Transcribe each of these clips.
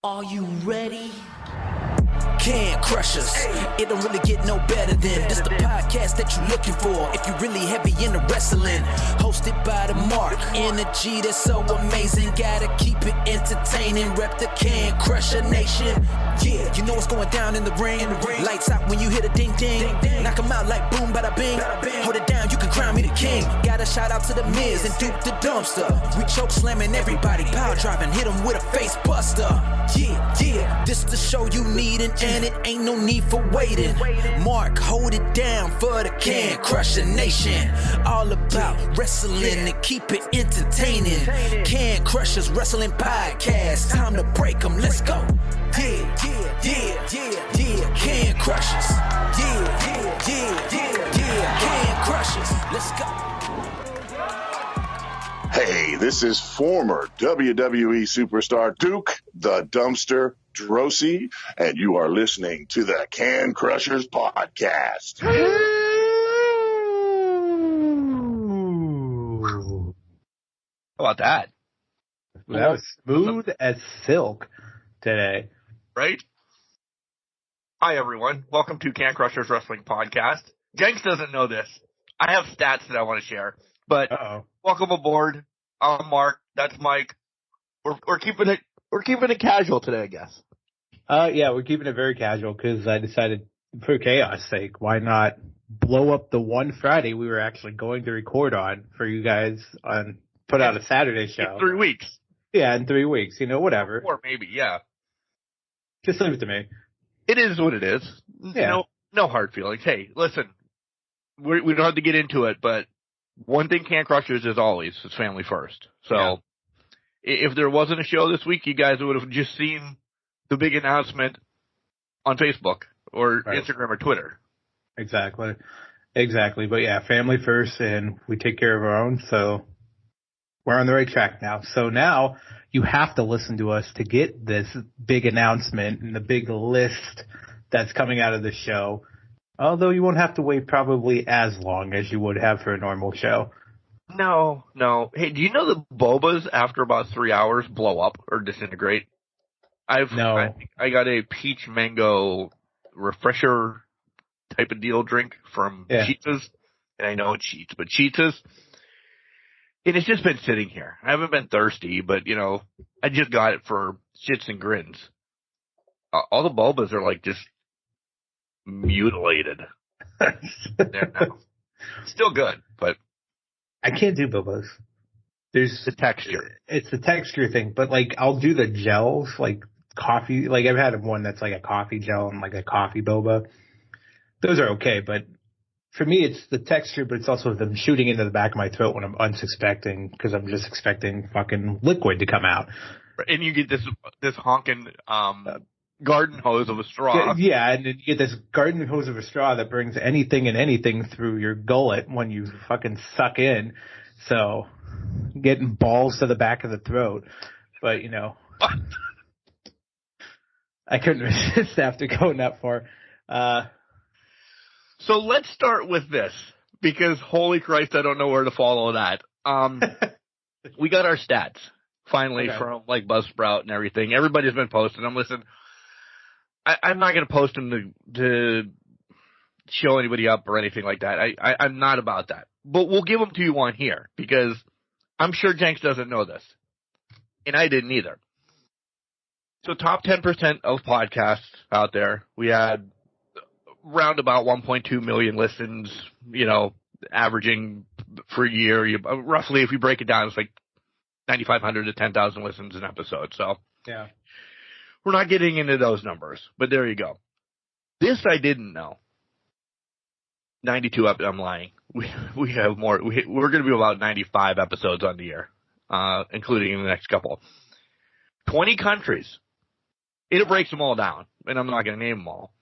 Are you ready? Can crush us. It don't really get no better than this the podcast that you're looking for if you're really heavy into wrestling. Hosted by the Mark. Energy that's so amazing. Gotta keep it entertaining. Rep the Can Crusher Nation. Yeah, you know what's going down in the ring. Lights out when you hit a ding ding. Knock 'em out like boom bada bing. Hold it down, you can crown me the king. Gotta shout out to the Miz and Duke the Dumpster. We choke slamming everybody. Power driving, hit 'em with a face buster. Yeah, this the show you need and it ain't no need for waiting. Mark, hold it down for the Can Crusher Nation. All about wrestling and keep it entertaining. Can Crushers Wrestling Podcast. Time to break 'em, let's go. Yeah. Can Crushers. Yeah. Can Crushers. Let's go. Hey, this is former WWE superstar Duke the Dumpster Drosy, and you are listening to the Can Crushers Podcast. How about that? That was smooth as silk today. Right? Hi, everyone. Welcome to Can Crushers Wrestling Podcast. Jenks doesn't know this. I have stats that I want to share, but welcome aboard. I'm Mark. That's Mike. We're keeping it casual today, I guess. Yeah, we're keeping it very casual because I decided, for chaos' sake, why not blow up the one Friday we were actually going to record on for you guys put out a Saturday show. In 3 weeks. Yeah, in 3 weeks. Whatever. Or maybe, yeah. Just leave it to me. It is what it is. Yeah. No hard feelings. Hey, listen, we don't have to get into it, but one thing Can Crushers is always is family first. So if there wasn't a show this week, you guys would have just seen the big announcement on Facebook or Instagram or Twitter. Exactly. But yeah, family first, and we take care of our own, so we're on the right track now. So now you have to listen to us to get this big announcement and the big list that's coming out of the show. Although you won't have to wait probably as long as you would have for a normal show. No. Hey, do you know the bobas after about 3 hours blow up or disintegrate? I got a peach mango refresher type of deal drink from Cheetos, and I know it's Cheats, but Cheetos. And it's just been sitting here. I haven't been thirsty, but I just got it for shits and grins. All the bobas are like just mutilated. There now. Still good, but I can't do bobas. There's the texture. It's the texture thing, but like I'll do the gels, like coffee. Like I've had one that's like a coffee gel and like a coffee boba. Those are okay, but for me it's the texture, but it's also them shooting into the back of my throat when I'm unsuspecting because I'm just expecting fucking liquid to come out. And you get this honking garden hose of a straw. Yeah, and you get this garden hose of a straw that brings anything and anything through your gullet when you fucking suck in. So, getting balls to the back of the throat. But, I couldn't resist after going that far. So let's start with this, because holy Christ, I don't know where to follow that. We got our stats, finally, from like Buzzsprout and everything. Everybody's been posting them. Listen, I'm not going to post them to show anybody up or anything like that. I'm not about that. But we'll give them to you on here because I'm sure Jenks doesn't know this. And I didn't either. So top 10% of podcasts out there, we had round about 1.2 million listens, averaging for a year. Roughly, if you break it down, it's like 9,500 to 10,000 listens an episode. So yeah. We're not getting into those numbers, but there you go. This I didn't know. 92 up. I'm lying. We have more. We're going to be about 95 episodes on the year, including in the next couple. 20 countries. It breaks them all down, and I'm not going to name them all.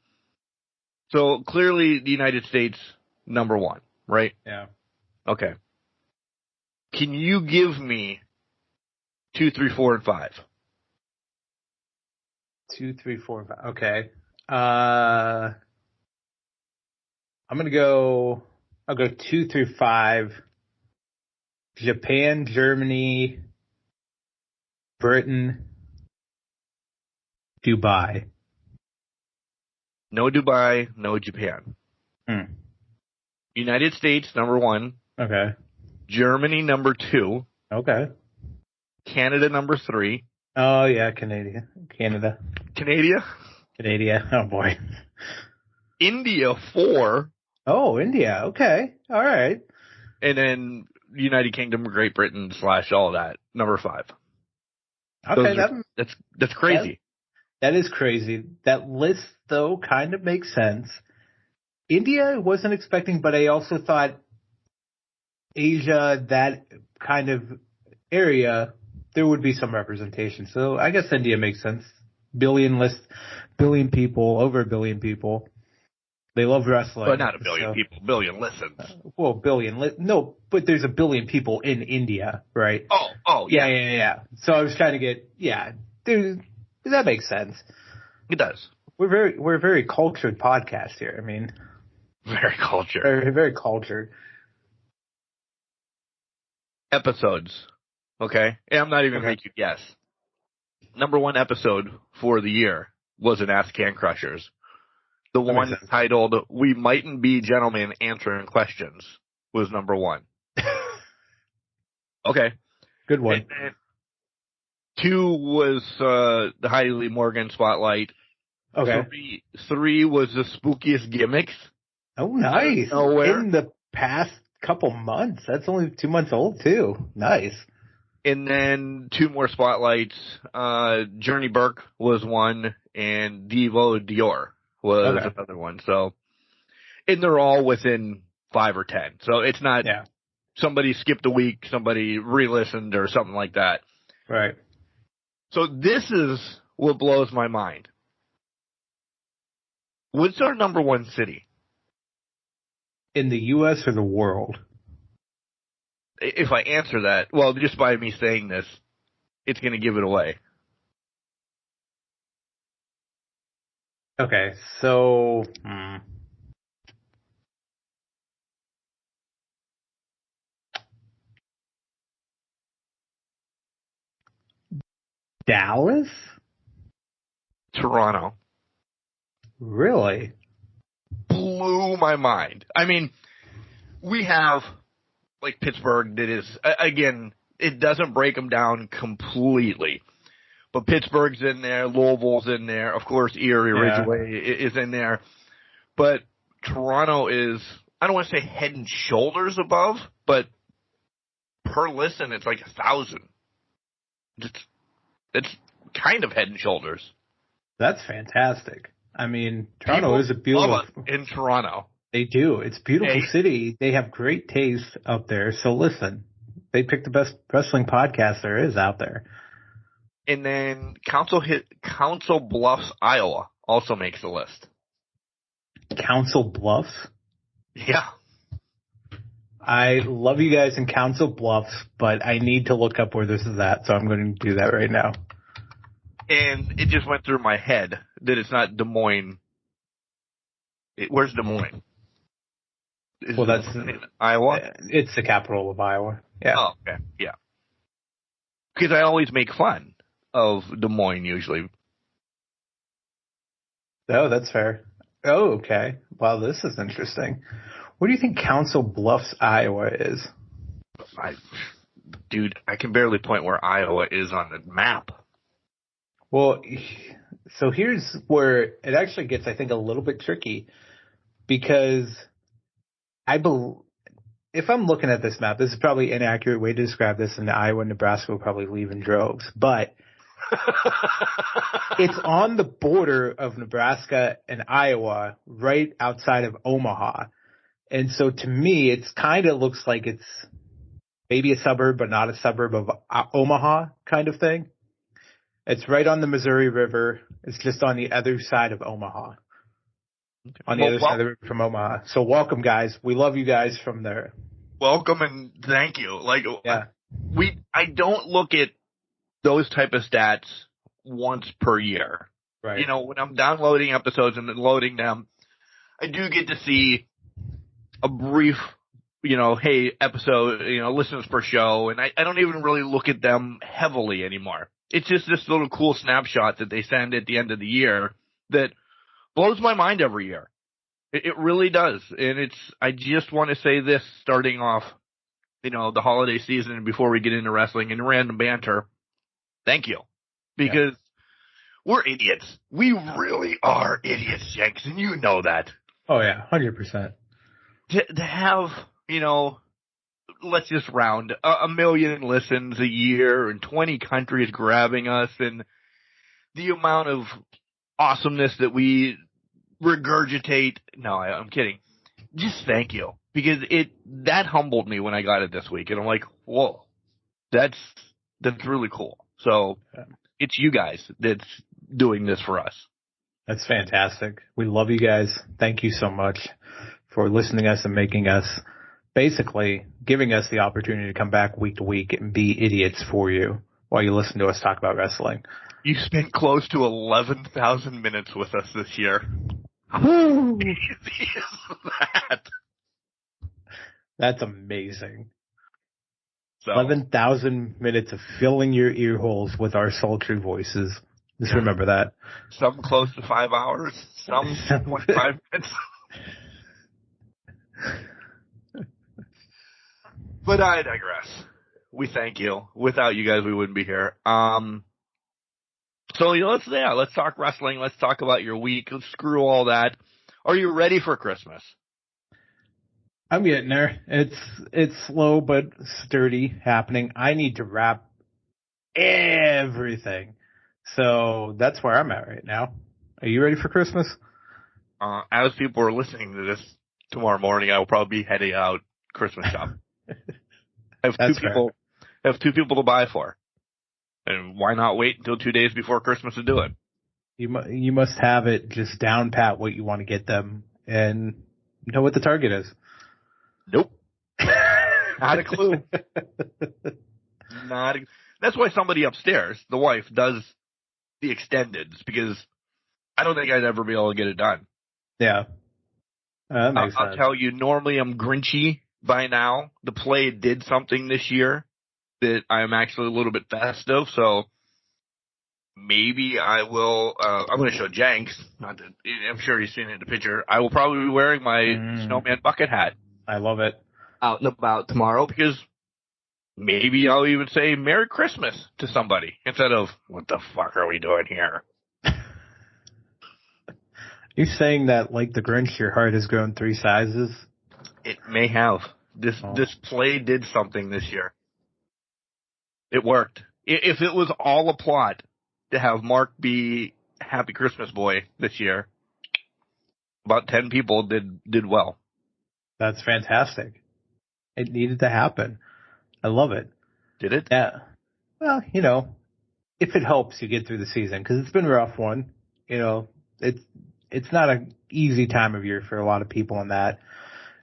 So clearly, the United States number one, right? Yeah. Okay. Can you give me 2, 3, 4, and 5? 2, 3, 4, 5. Okay. I'm gonna go. I'll go 2 through 5. Japan, Germany, Britain, Dubai. No Dubai, no Japan. United States, number 1. Okay. Germany, number 2. Okay. Canada, number 3. Oh, yeah, Canada. Canada? Oh, boy. India, 4. Oh, India. Okay. All right. And then United Kingdom, Great Britain / all that, number 5. Okay, that's crazy. That is crazy. That list, though, kind of makes sense. India I wasn't expecting, but I also thought Asia, that kind of area, there would be some representation. So I guess India makes sense. Billion people, over 1 billion people. They love wrestling. But not 1 billion people, billion listens. Well, no, but there's 1 billion people in India, right? Oh, yeah. Yeah. So I was trying to get, that makes sense. It does. We're a very cultured podcast here. I mean, very cultured. Very, very cultured. Episodes. Okay? And I'm not even going to make you guess. Number 1 episode for the year was an Ask Can Crushers. The one titled, We Mightn't Be Gentlemen Answering Questions was number 1. Okay. Good one. And 2 was the Heidi Lee Morgan Spotlight. Okay. 3 was the Spookiest Gimmicks. Oh, nice. Nowhere. In the past couple months. That's only 2 months old, too. Nice. And then 2 more spotlights. Journey Burke was 1, and Devo Dior was another one. So, and they're all within 5 or 10. So it's not somebody skipped a week, somebody re-listened or something like that. Right. So this is what blows my mind. What's our number 1 city? In the U.S. or the world? If I answer that, well, just by me saying this, it's going to give it away. Okay, so... Dallas? Toronto. Really? Blew my mind. I mean, we have, like, Pittsburgh that is, again, it doesn't break them down completely. But Pittsburgh's in there, Louisville's in there, of course Erie, Ridgeway is in there. But Toronto is, I don't want to say head and shoulders above, but per listen, it's like 1,000. It's kind of head and shoulders. That's fantastic. I mean, Toronto is a beautiful... Love us in Toronto. They do. It's a beautiful city. They have great taste up there. So listen, they picked the best wrestling podcast there is out there. And then Council Bluffs, Iowa also makes the list. Council Bluffs? Yeah. I love you guys in Council Bluffs, but I need to look up where this is at, so I'm going to do that right now. And it just went through my head that it's not Des Moines. Where's Des Moines? Well, that's Iowa? It's the capital of Iowa. Yeah. Oh, okay. Yeah. Because I always make fun of Des Moines usually. Oh, that's fair. Oh, okay. Wow, this is interesting. What do you think Council Bluffs, Iowa is? Dude, I can barely point where Iowa is on the map. Well, so here's where it actually gets, I think, a little bit tricky because if I'm looking at this map, this is probably an inaccurate way to describe this, and Iowa and Nebraska will probably leave in droves, but it's on the border of Nebraska and Iowa, right outside of Omaha. And so to me, it's kind of looks like it's maybe a suburb, but not a suburb of Omaha kind of thing. It's right on the Missouri River. It's just on the other side of Omaha. Okay. On the other side of the river from Omaha. So welcome, guys. We love you guys from there. Welcome and thank you. Yeah. I don't look at those type of stats once per year. Right. You know, when I'm downloading episodes and then loading them, I do get to see a brief, hey, episode, listeners per show, and I don't even really look at them heavily anymore. it's just this little cool snapshot that they send at the end of the year that blows my mind every year. It really does. And I just want to say this starting off, the holiday season and before we get into wrestling and random banter. Thank you. Because we're idiots. We really are idiots, Jenks, and you know that. Oh, yeah, 100%. To have, let's just round, 1 million listens a year and 20 countries grabbing us, and the amount of awesomeness that we regurgitate. No, I'm kidding. Just thank you. Because that humbled me when I got it this week. And I'm like, whoa, that's really cool. So it's you guys that's doing this for us. That's fantastic. We love you guys. Thank you so much for listening to us and making us, basically giving us the opportunity to come back week to week and be idiots for you while you listen to us talk about wrestling. You spent close to 11,000 minutes with us this year. Woo! Easy as that. That's amazing. So, 11,000 minutes of filling your ear holes with our sultry voices. Just remember that. Some close to 5 hours, some 25 minutes. But I digress. We thank you. Without you guys, we wouldn't be here. So let's talk wrestling. Let's talk about your week. Let's screw all that. Are you ready for Christmas? I'm getting there. It's slow but sturdy happening. I need to wrap everything. So that's where I'm at right now. Are you ready for Christmas? As people are listening to this tomorrow morning, I will probably be heading out Christmas shopping. I have two people to buy for. And why not wait until 2 days before Christmas to do it? You must have it just down pat what you want to get them and know what the target is. Nope. Not a clue. That's why somebody upstairs, the wife, does the extendeds, because I don't think I'd ever be able to get it done. Yeah. That makes sense. I'll tell you, normally I'm grinchy by now. The play did something this year that I'm actually a little bit festive, so maybe I will. I'm going to show Jenks. I'm sure he's seen it in the picture. I will probably be wearing my snowman bucket hat. I love it. Out and about tomorrow, because maybe I'll even say Merry Christmas to somebody instead of, what the fuck are we doing here? You're saying that like the Grinch, your heart has grown 3 sizes? It may have. This play did something this year. It worked. If it was all a plot to have Mark be Happy Christmas Boy this year, about 10 people did well. That's fantastic. It needed to happen. I love it. Did it? Yeah. Well, if it helps you get through the season, because it's been a rough one. It's not an easy time of year for a lot of people in that,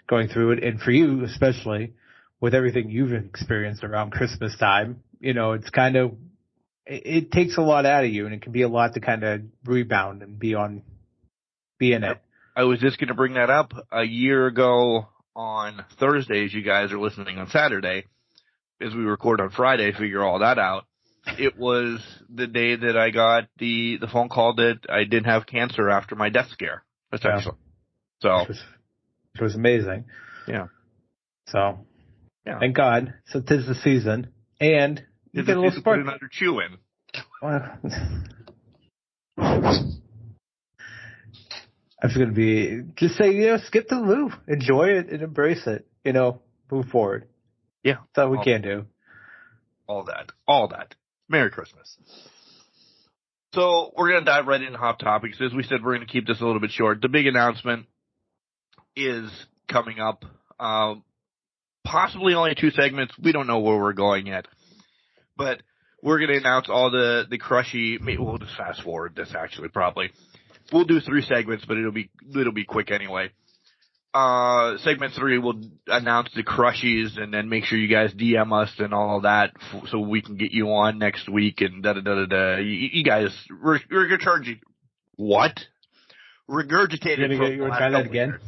going through it. And for you, especially, with everything you've experienced around Christmas time, it's kind of, it takes a lot out of you, and it can be a lot to kind of rebound and be in it. I was just going to bring that up. A year ago on Thursdays, you guys are listening on Saturday, as we record on Friday, figure all that out. It was the day that I got the phone call that I didn't have cancer after my death scare, essentially. Yeah. So it was amazing. Yeah. So, yeah. Thank God. So 'tis the season, and you get a little spark. Put another chew in. I was going to just say, skip the move, enjoy it, and embrace it. Move forward. Yeah, that's all we can do. All that. Merry Christmas. So we're going to dive right into hot topics. As we said, we're going to keep this a little bit short. The big announcement is coming up. Possibly only 2 segments. We don't know where we're going yet. But we're going to announce all the crushy. Maybe we'll just fast forward this, actually, probably. We'll do 3 segments, but it'll be quick anyway. Segment 3, we'll announce the crushies, and then make sure you guys DM us and all that, so we can get you on next week and da-da-da-da-da. You guys, we're going to charge you. What? Regurgitated. You want to try that again?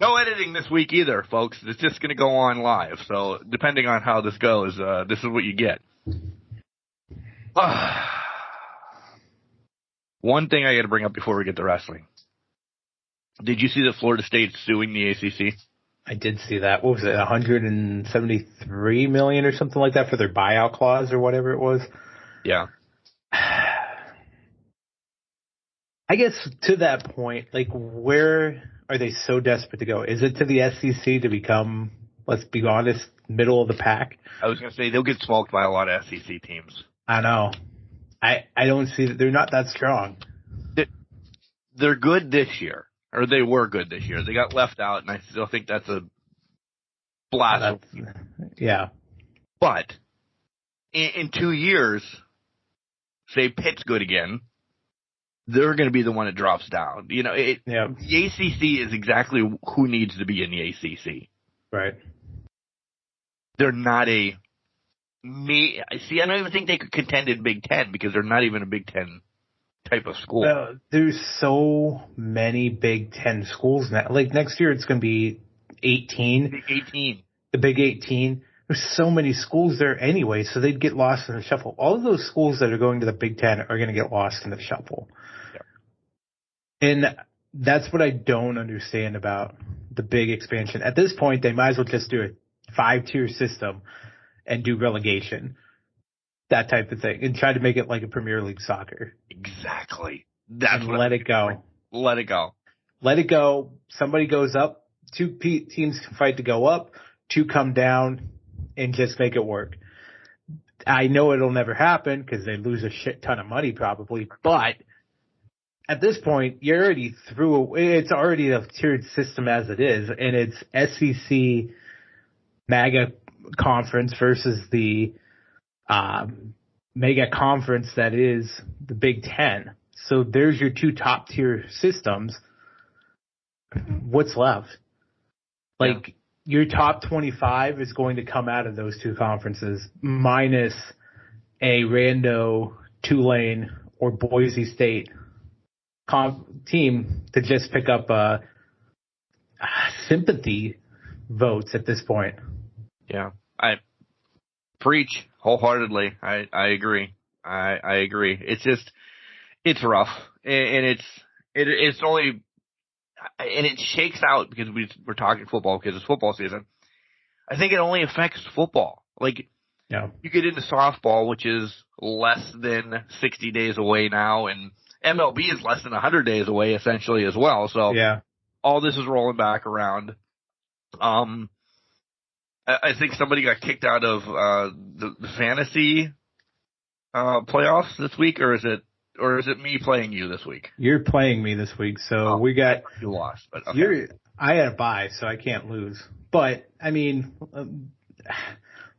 No editing this week either, folks. It's just going to go on live. So depending on how this goes, this is what you get. One thing I got to bring up before we get to wrestling. Did you see that Florida State's suing the ACC? I did see that. What was it, 173 million or something like that for their buyout clause or whatever it was? Yeah. I guess to that point, like, where are they so desperate to go? Is it to the SEC to become, let's be honest, middle of the pack? I was going to say they'll get smoked by a lot of SEC teams. I know. I don't see that. They're not that strong. They're good this year, or they were good this year. They got left out, and I still think that's a blast. Yeah. But in 2 years, say Pitt's good again, they're going to be the one that drops down. You know, the ACC is exactly who needs to be in the ACC. Right. They're not I don't even think they could contend in Big Ten because they're not even a Big Ten type of school. There's so many Big Ten schools now. Like, next year it's going to be 18. Big 18. The Big 18. There's so many schools there anyway, so they'd get lost in the shuffle. All of those schools that are going to the Big Ten are going to get lost in the shuffle. And that's what I don't understand about the big expansion. At this point, they might as well just do a 5-tier system and do relegation, that type of thing, and try to make it like a Premier League soccer. Exactly. That's what let it go. Let it go. Let it go. Somebody goes up. 2 teams can fight to go up. 2 come down, and just make it work. I know it'll never happen because they lose a shit ton of money probably, but at this point, you're already through. It's already a tiered system as it is, and it's SEC mega conference versus the mega conference that is the Big Ten. So there's your 2 top tier systems. What's left? Like, your top 25 is going to come out of those 2 conferences, minus a rando Tulane or Boise State team to just pick up sympathy votes at this point. Yeah, I preach wholeheartedly. I agree. I agree. It's just, it's rough, and it's only, and it shakes out because we're talking football because it's football season. I think it only affects football. Like, you get into softball, which is less than 60 days away now, and MLB is less than 100 days away, essentially, as well. So all this is rolling back around. I think somebody got kicked out of the fantasy playoffs this week, or is it me playing you this week? You're playing me this week, so we got you lost. But okay. I had a bye, so I can't lose. But I mean,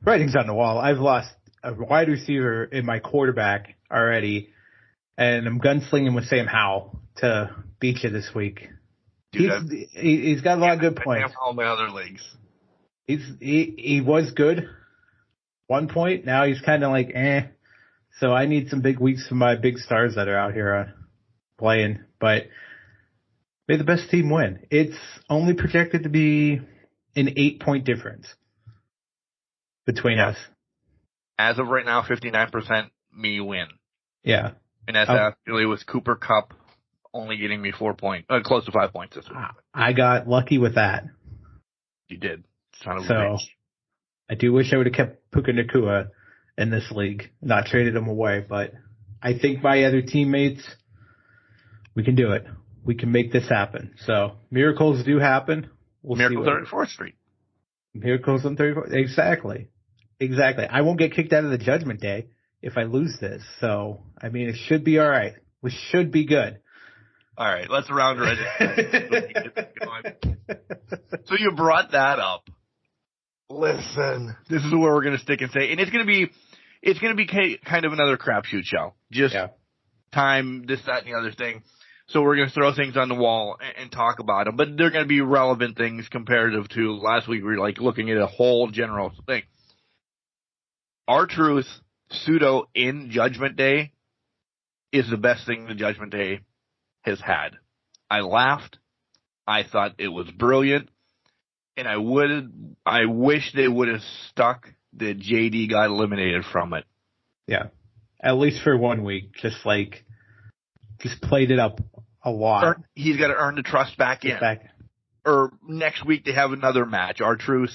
writing's on the wall. I've lost a wide receiver in my quarterback already. And I'm gunslinging with Sam Howell to beat you this week. Dude, he's got a lot of good points. All my other leagues. He was good 1 point. Now he's kind of like So I need some big weeks for my big stars that are out here playing. But may the best team win. It's only projected to be an 8-point difference between us. As of right now, 59% me win. Yeah. And that's actually with Cooper Kupp only getting me 4 points, close to 5 points this week. I got lucky with that. You did. Son of a bitch. I do wish I would have kept Puka Nacua in this league, not traded him away. But I think my other teammates, we can do it. We can make this happen. So miracles do happen. Miracles on 34th Street. Miracles on 34th. Exactly. I won't get kicked out of the Judgment Day if I lose this. So, I mean, it should be all right. We should be good. All right, let's round it. So you brought that up. Listen, this is where we're going to stick and say, and it's going to be kind of another crapshoot show. Just time, this, that, and the other thing. So we're going to throw things on the wall and talk about them, but they're going to be relevant things comparative to last week. We were like looking at a whole general thing. R-Truth pseudo in Judgment Day is the best thing the Judgment Day has had. I laughed. I thought it was brilliant. And I wish they would have stuck that JD got eliminated from it. Yeah. at least for 1 week, just played it up a lot. He's got to earn the trust back in. Or next week they have another match, R-Truth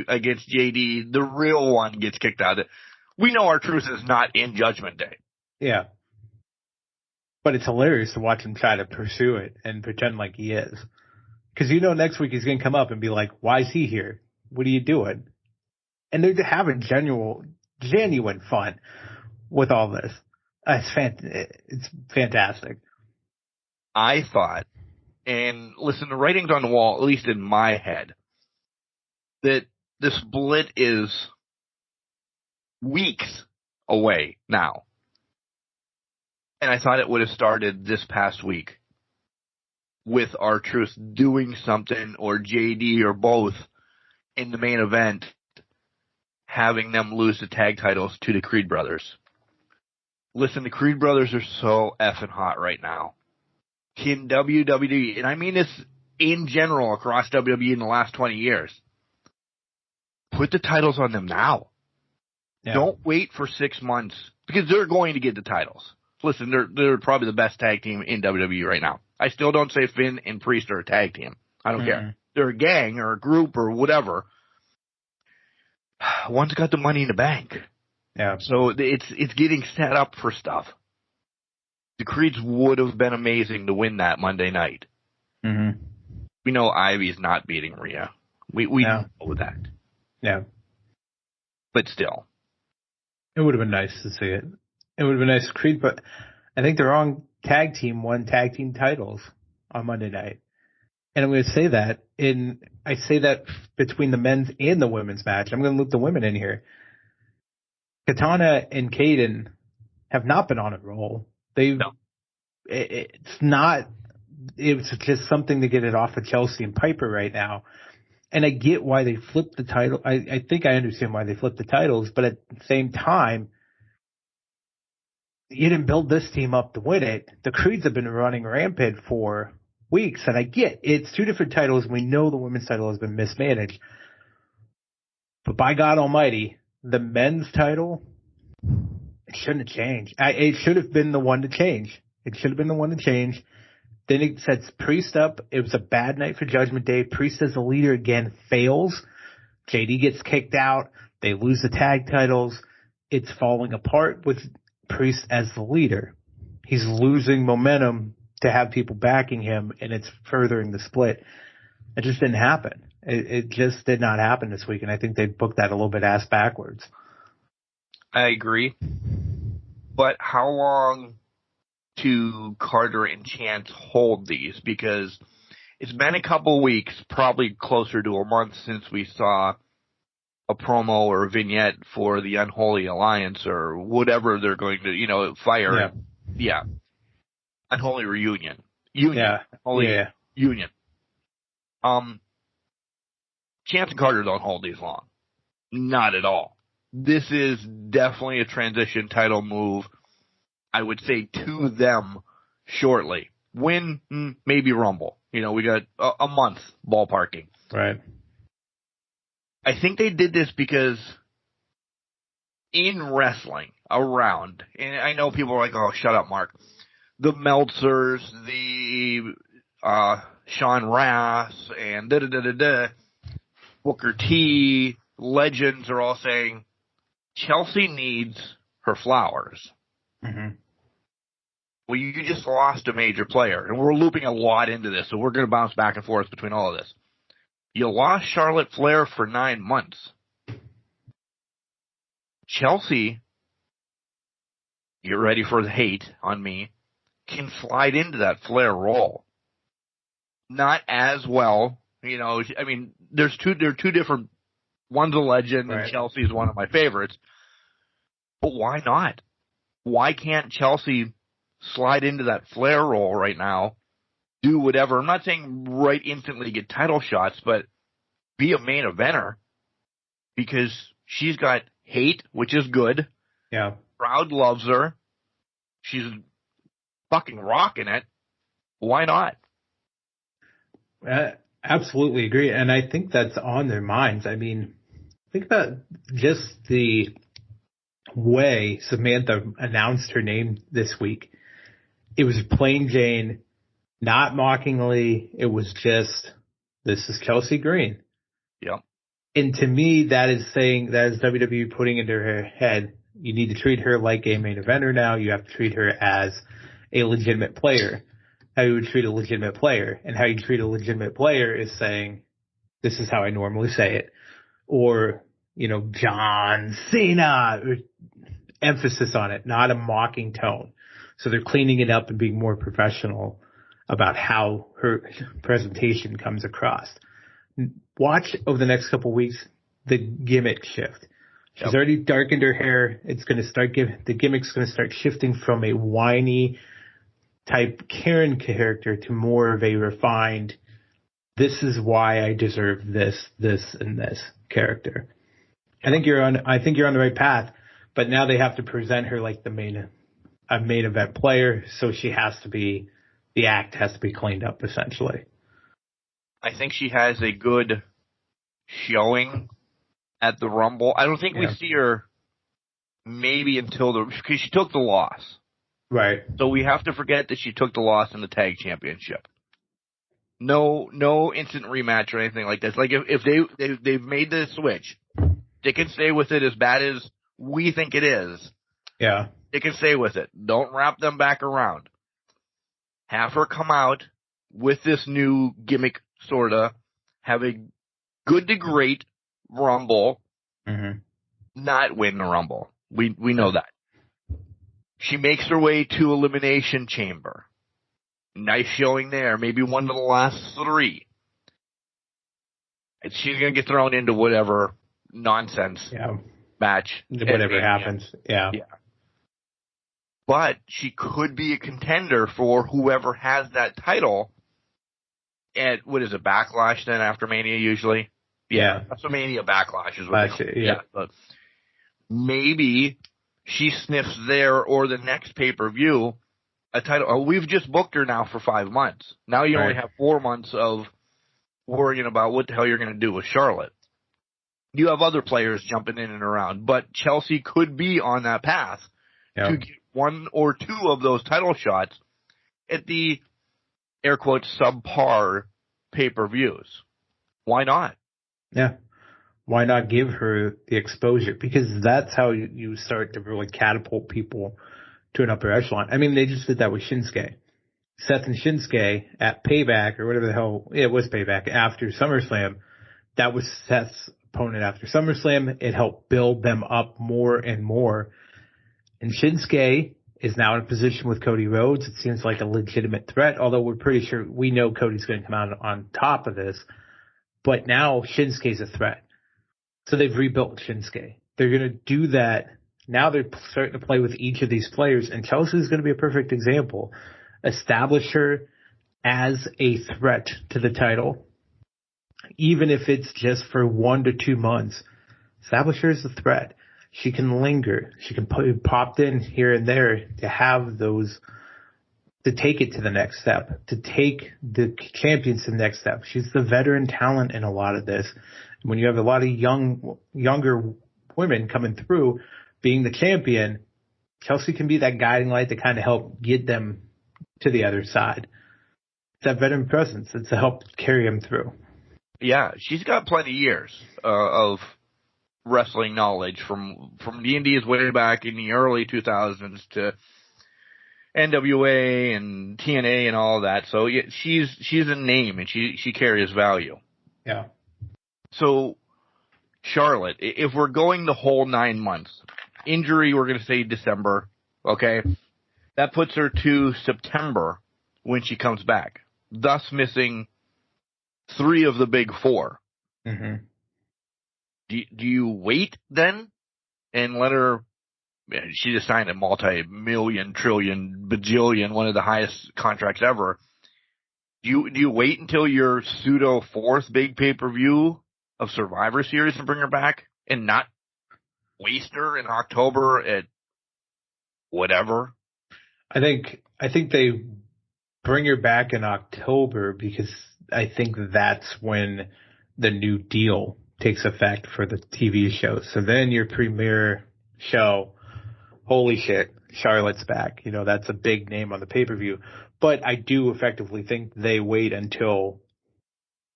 against JD. The real one gets kicked out. We know R-Truth is not in Judgment Day. Yeah. But it's hilarious to watch him try to pursue it and pretend like he is. Because next week he's going to come up and be like, why is he here? What are you doing? And they're having genuine fun with all this. It's fantastic. I thought, and listen, the writing's on the wall, at least in my head, that the split is weeks away now. And I thought it would have started this past week with R-Truth doing something, or JD, or both, in the main event, having them lose the tag titles to the Creed brothers. Listen, the Creed brothers are so effing hot right now. In WWE, and I mean this in general across WWE in the last 20 years, put the titles on them now. Yeah. Don't wait for 6 months, because they're going to get the titles. Listen, they're probably the best tag team in WWE right now. I still don't say Finn and Priest are a tag team. I don't care. They're a gang or a group or whatever. One's got the money in the bank. Yeah. So it's getting set up for stuff. The Creeds would have been amazing to win that Monday night. Mm-hmm. We know Ivy's not beating Rhea. We know that. Yeah. But still. It would have been nice to see it. It would have been nice. Creed, but I think the wrong tag team won tag team titles on Monday night. And I'm going to say that I say that between the men's and the women's match. I'm going to loop the women in here. Katana and Kaden have not been on a roll. It's just something to get it off of Chelsea and Piper right now. And I get why they flipped the title. I think I understand why they flipped the titles, but at the same time, you didn't build this team up to win it. The Creeds have been running rampant for weeks, and I get it's two different titles. We know the women's title has been mismanaged. But by God Almighty, the men's title, it shouldn't have changed. It should have been the one to change. Then it sets Priest up. It was a bad night for Judgment Day. Priest as the leader again fails. JD gets kicked out. They lose the tag titles. It's falling apart with Priest as the leader. He's losing momentum to have people backing him, and it's furthering the split. It just didn't happen. It just did not happen this week, and I think they booked that a little bit ass backwards. I agree. But how long do Carter and Chance hold these? Because it's been a couple weeks, probably closer to a month, since we saw a promo or a vignette for the Unholy Alliance or whatever they're going to, fire. Yeah. Unholy Reunion. Union. Chance and Carter don't hold these long. Not at all. This is definitely a transition title move, I would say, to them shortly. Win, maybe Rumble. We got a month ballparking. Right. I think they did this because in wrestling around, and I know people are like, oh, shut up, Mark. The Meltzers, the Sean Rass, and Booker T, legends are all saying Chelsea needs her flowers. Mm-hmm. Well, you just lost a major player, and we're looping a lot into this, so we're going to bounce back and forth between all of this. You lost Charlotte Flair for 9 months. Chelsea, get ready for the hate on me, can slide into that Flair role. Not as well, I mean, there are two different, one's a legend, right, and Chelsea's one of my favorites. But why not? Why can't Chelsea slide into that Flair role right now, do whatever? I'm not saying right instantly get title shots, but be a main eventer, because she's got hate, which is good. Yeah. Crowd loves her. She's fucking rocking it. Why not? Absolutely agree. And I think that's on their minds. I mean, think about just the way Samantha announced her name this week, it was plain Jane, not mockingly. It was just, this is Chelsea Green. Yeah. And to me, that is WWE putting into her head, you need to treat her like a main eventer now. You have to treat her as a legitimate player. How you would treat a legitimate player. And how you treat a legitimate player is saying, this is how I normally say it. Or, John Cena. Or emphasis on it, not a mocking tone. So they're cleaning it up and being more professional about how her presentation comes across. Watch over the next couple of weeks the gimmick shift. She's already darkened her hair. It's going to start the gimmick's going to start shifting from a whiny type Karen character to more of a refined, this is why I deserve this, and this character. I think you're on the right path, but now they have to present her like a main event player, so the act has to be cleaned up essentially. I think she has a good showing at the Rumble. I don't think we see her maybe because she took the loss. Right. So we have to forget that she took the loss in the tag championship. No instant rematch or anything like this. Like if they've made the switch, they can stay with it as bad as we think it is. Yeah. They can stay with it. Don't wrap them back around. Have her come out with this new gimmick, sorta. Have a good to great Rumble. Mm-hmm. Not win the Rumble. We know that. She makes her way to Elimination Chamber. Nice showing there. Maybe one of the last 3. And she's going to get thrown into whatever nonsense match. Whatever happens. Yeah. But she could be a contender for whoever has that title at, what is it, Backlash then after Mania usually? Yeah. WrestleMania Backlash is what they call it. Yeah. But maybe she sniffs there or the next pay-per-view a title. Oh, we've just booked her now for 5 months. Now you only have 4 months of worrying about what the hell you're going to do with Charlotte. You have other players jumping in and around, but Chelsea could be on that path to get 1 or 2 of those title shots at the, air quotes, subpar pay-per-views. Why not? Yeah. Why not give her the exposure? Because that's how you start to really catapult people to an upper echelon. I mean, they just did that with Shinsuke. Seth and Shinsuke at Payback, or whatever the hell, it was Payback, after SummerSlam. That was Seth's opponent after SummerSlam. It helped build them up more and more. And Shinsuke is now in a position with Cody Rhodes. It seems like a legitimate threat, although we're pretty sure we know Cody's going to come out on top of this. But now Shinsuke's a threat. So they've rebuilt Shinsuke. They're going to do that. Now they're starting to play with each of these players, and Chelsea's going to be a perfect example. Establish her as a threat to the title, even if it's just for 1 to 2 months. Establish her as a threat. She can linger. She can pop in here and there to have those, to take it to the next step, to take the champions to the next step. She's the veteran talent in a lot of this. When you have a lot of younger women coming through being the champion, Chelsea can be that guiding light to kind of help get them to the other side. It's that veteran presence. It's to help carry them through. Yeah, she's got plenty of years of wrestling knowledge from the Indies way back in the early 2000s to NWA and TNA and all of that. So yeah, she's a name and she carries value. Yeah. So Charlotte, if we're going the whole 9 months, injury we're going to say December, okay? That puts her to September when she comes back, thus missing 3 of the big 4. Mm-hmm. Do you wait then and let her? She just signed a multi-million, trillion, bajillion, one of the highest contracts ever. Do you wait until your pseudo 4th big pay-per-view of Survivor Series and bring her back and not waste her in October at whatever? I think they bring her back in October because I think that's when the new deal takes effect for the TV show. So then your premiere show holy shit, Charlotte's back. You know, that's a big name on the pay-per-view. But I do effectively think they wait until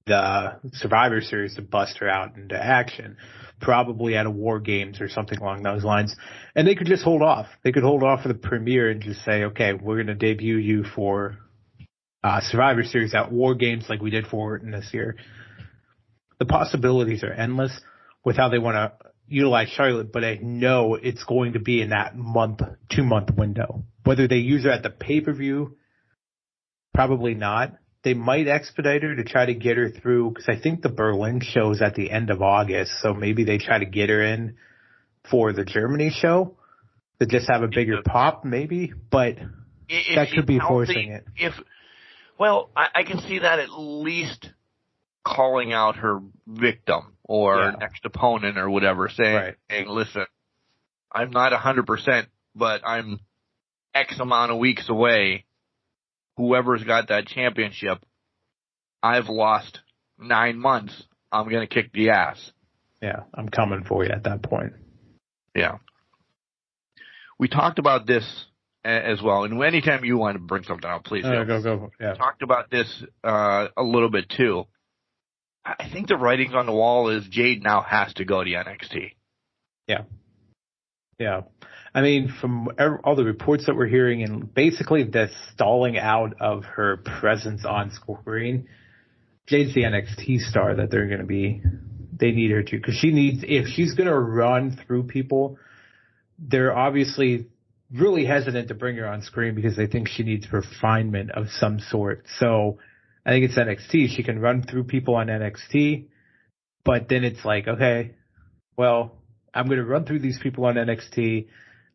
the Survivor Series to bust her out into action, probably at a War Games or something along those lines. And they could just hold off. They could hold off for the premiere and just say, okay, we're going to debut you for Survivor Series at War Games like we did for Orton this year. The possibilities are endless with how they want to utilize Charlotte, but I know it's going to be in that 2-month window. Whether they use her at the pay-per-view, probably not. They might expedite her to try to get her through, because I think the Berlin show is at the end of August, so maybe they try to get her in for the Germany show to just have a bigger pop, maybe, but that could be forcing it. I can see that at least calling out her victim or next opponent or whatever, saying, hey, listen, I'm not 100%, but I'm X amount of weeks away. Whoever's got that championship, I've lost 9 months. I'm going to kick the ass. Yeah, I'm coming for you at that point. Yeah. We talked about this as well, and anytime you want to bring something up, please. Go. Yeah. We talked about this a little bit too. I think the writing's on the wall is Jade now has to go to NXT. Yeah. I mean, from all the reports that we're hearing, and basically the stalling out of her presence on screen, Jade's the NXT star that they need her to, because if she's going to run through people, they're obviously really hesitant to bring her on screen because they think she needs refinement of some sort. So I think it's NXT. She can run through people on NXT, but then it's like, okay, well, I'm going to run through these people on NXT.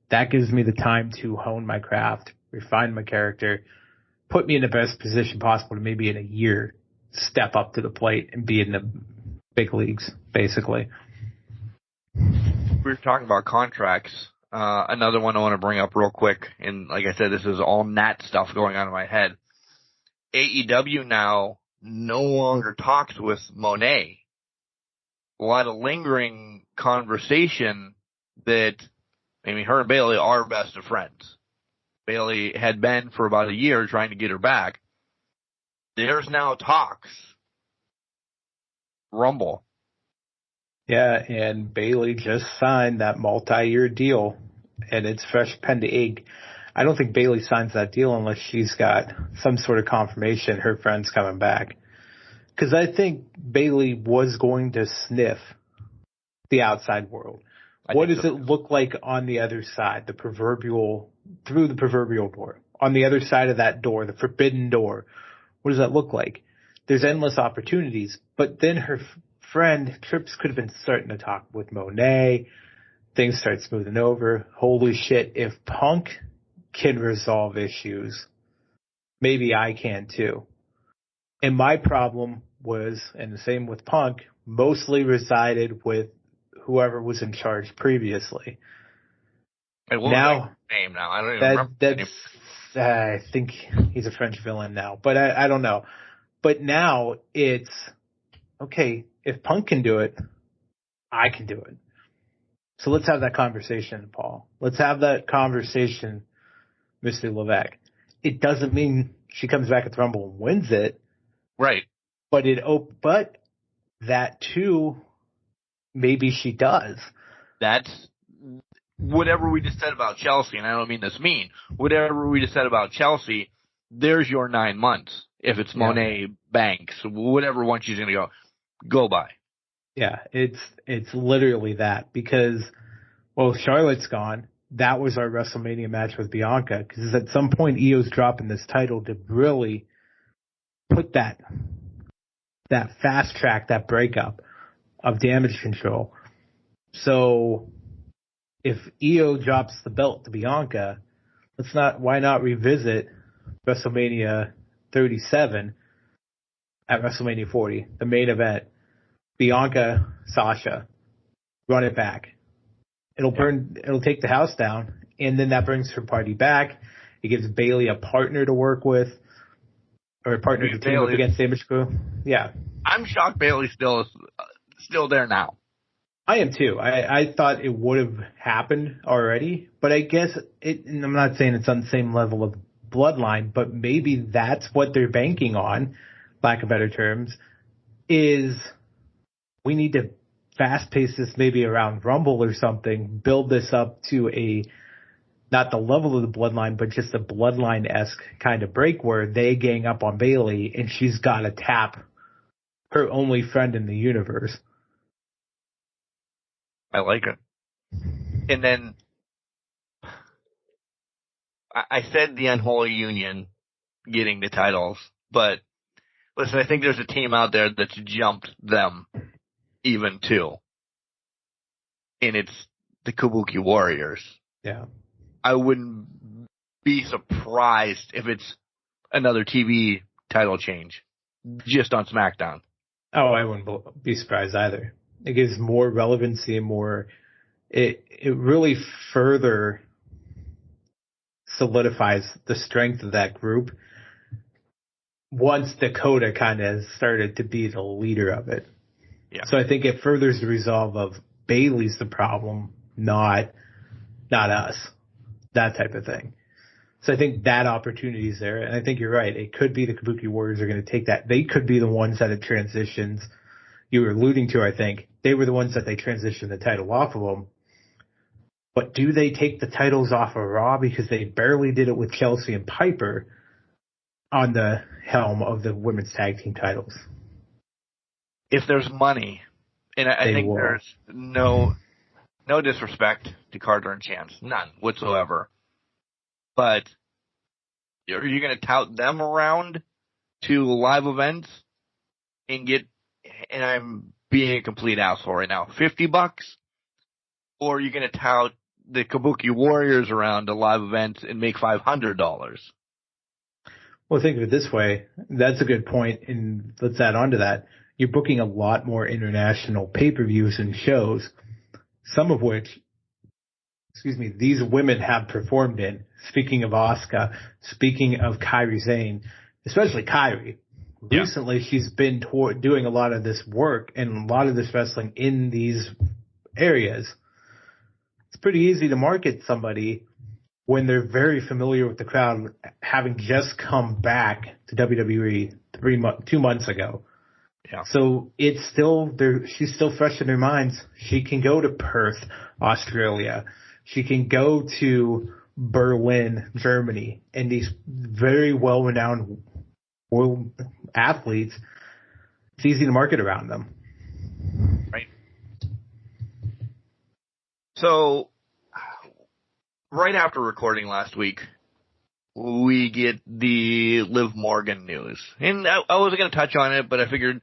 That gives me the time to hone my craft, refine my character, put me in the best position possible to maybe in a year step up to the plate and be in the big leagues, basically. We were talking about contracts. Another one I want to bring up real quick, and like I said, this is all Nat stuff going on in my head. AEW now no longer talks with Monet. A lot of lingering conversation that, I mean, her and Bayley are best of friends. Bayley had been for about a year trying to get her back. There's now talks. Rumble. Yeah, and Bayley just signed that multi-year deal, and it's fresh pen to ink. I don't think Bayley signs that deal unless she's got some sort of confirmation her friend's coming back. Because I think Bayley was going to sniff the outside world. What does it look like on the other side, through the proverbial door? On the other side of that door, the forbidden door, what does that look like? There's endless opportunities, but then her friend Trips could have been starting to talk with Monet. Things start smoothing over. Holy shit, if Punk can resolve issues, maybe I can too. And my problem was, and the same with Punk, mostly resided with whoever was in charge previously. And what was that name now? I don't even remember the name. I think he's a French villain now, but I don't know. But now it's, okay, if Punk can do it, I can do it. So let's have that conversation, Paul. Let's have that conversation, Mr. Levesque. It doesn't mean she comes back at the Rumble and wins it. Right. But that too, maybe she does. That's whatever we just said about Chelsea, and I don't mean this mean. Whatever we just said about Chelsea, there's your 9 months. If it's Monet, Banks, whatever one she's going to go by. Yeah, it's literally that, because, well, Charlotte's gone. That was our WrestleMania match with Bianca, because at some point Io's dropping this title to really put that fast track, that breakup of Damage Control. So if Io drops the belt to Bianca, why not revisit WrestleMania 37 at WrestleMania 40, the main event? Bianca, Sasha, run it back. It'll take the house down, and then that brings her party back. It gives Bayley a partner to work with, or a partner to team up against Damage Crew. Yeah. I'm shocked Bayley's still there now. I am too. I thought it would have happened already, but I guess and I'm not saying it's on the same level of Bloodline, but maybe that's what they're banking on, lack of better terms, is we need to fast pace this maybe around Rumble or something, build this up to not the level of the Bloodline, but just a Bloodline-esque kind of break where they gang up on Bayley and she's got to tap her only friend in the universe. I like it. And then I said the unholy union getting the titles, but listen, I think there's a team out there that's jumped them even too. And it's the Kabuki Warriors. Yeah. I wouldn't be surprised if it's another TV title change just on SmackDown. Oh, I wouldn't be surprised either. It gives more relevancy and more. It really further solidifies the strength of that group once Dakota kind of started to be the leader of it. Yeah. So I think it furthers the resolve of Bayley's the problem, not us, that type of thing. So I think that opportunity is there, and I think you're right. It could be the Kabuki Warriors are going to take that. They could be the ones that it transitions. You were alluding to, I think. They were the ones that they transitioned the title off of them. But do they take the titles off of Raw? Because they barely did it with Chelsea and Piper on the helm of the women's tag team titles. If there's money, and I think there's no disrespect to Carter and Chance, none whatsoever. But are you going to tout them around to live events and get, and I'm being a complete asshole right now, $50? Or are you going to tout the Kabuki Warriors around to live events and make $500? Well, think of it this way. That's a good point, and let's add on to that. You're booking a lot more international pay-per-views and shows, some of which, these women have performed in. Speaking of Asuka, speaking of Kairi Sane, especially Kairi. Yeah. Recently, she's been doing a lot of this work and a lot of this wrestling in these areas. It's pretty easy to market somebody when they're very familiar with the crowd, having just come back to WWE 2 months ago. Yeah. So it's still there. She's still fresh in their minds. She can go to Perth, Australia. She can go to Berlin, Germany, and these very well-renowned world athletes. It's easy to market around them. Right. So, right after recording last week, we get the Liv Morgan news. And I wasn't going to touch on it, but I figured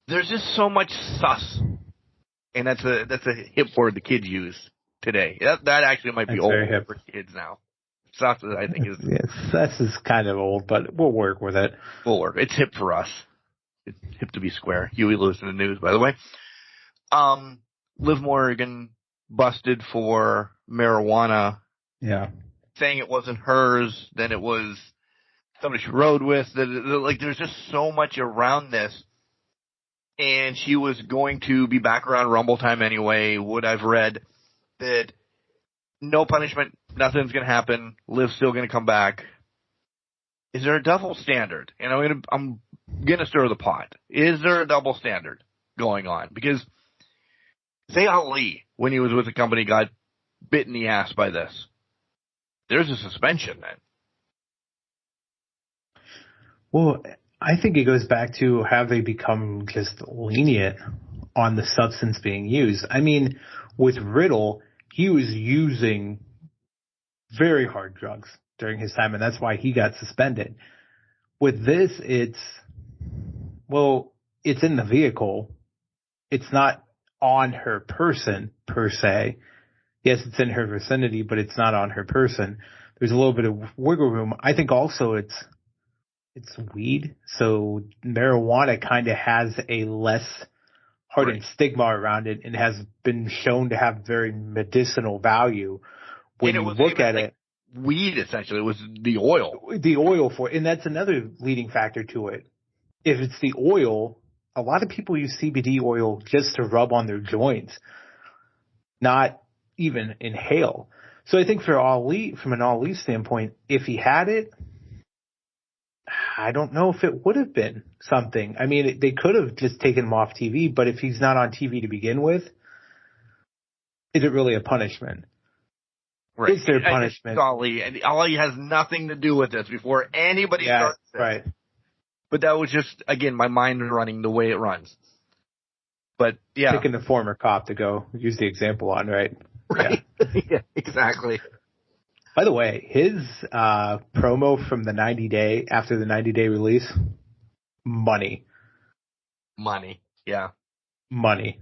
there's just so much sus. And that's a hip word the kids use today. That actually might be old for kids now. Sus, I think, is... Yes, sus is kind of old, but we'll work with it. We'll work. It's hip for us. It's hip to be square. Huey Lewis in the news, by the way. Liv Morgan busted for marijuana. Yeah. Saying it wasn't hers, then it was somebody she rode with. Like, there's just so much around this. And she was going to be back around Rumble time anyway. What I've read, that no punishment, nothing's going to happen. Liv's still going to come back. Is there a double standard? And I'm going to stir the pot. Is there a double standard going on? Because say Ali, when he was with the company, got bit in the ass by this. There's a suspension then. Well, I think it goes back to have they become just lenient on the substance being used. I mean, with Riddle, he was using very hard drugs during his time, and that's why he got suspended. With this, it's in the vehicle. It's not on her person, per se. Yes, it's in her vicinity, but it's not on her person. There's a little bit of wiggle room. I think also it's weed, so marijuana kind of has a less hardened stigma around it and has been shown to have very medicinal value. When you look at it, weed essentially was the oil. The oil for it, and that's another leading factor to it. If it's the oil, a lot of people use CBD oil just to rub on their joints, not even inhale. So I think from an Ali standpoint, if he had it, I don't know if it would have been something. I mean, they could have just taken him off TV, but if he's not on TV to begin with, is it really a punishment? Right. Is there a punishment? Ali, and Ali has nothing to do with this before anybody starts this. Right. But that was just, again, my mind running the way it runs. But, yeah. Picking the former cop to go use the example on, right? Right. Yeah, exactly. By the way, his promo from the 90-day, after the 90-day release, money. Yeah. Money.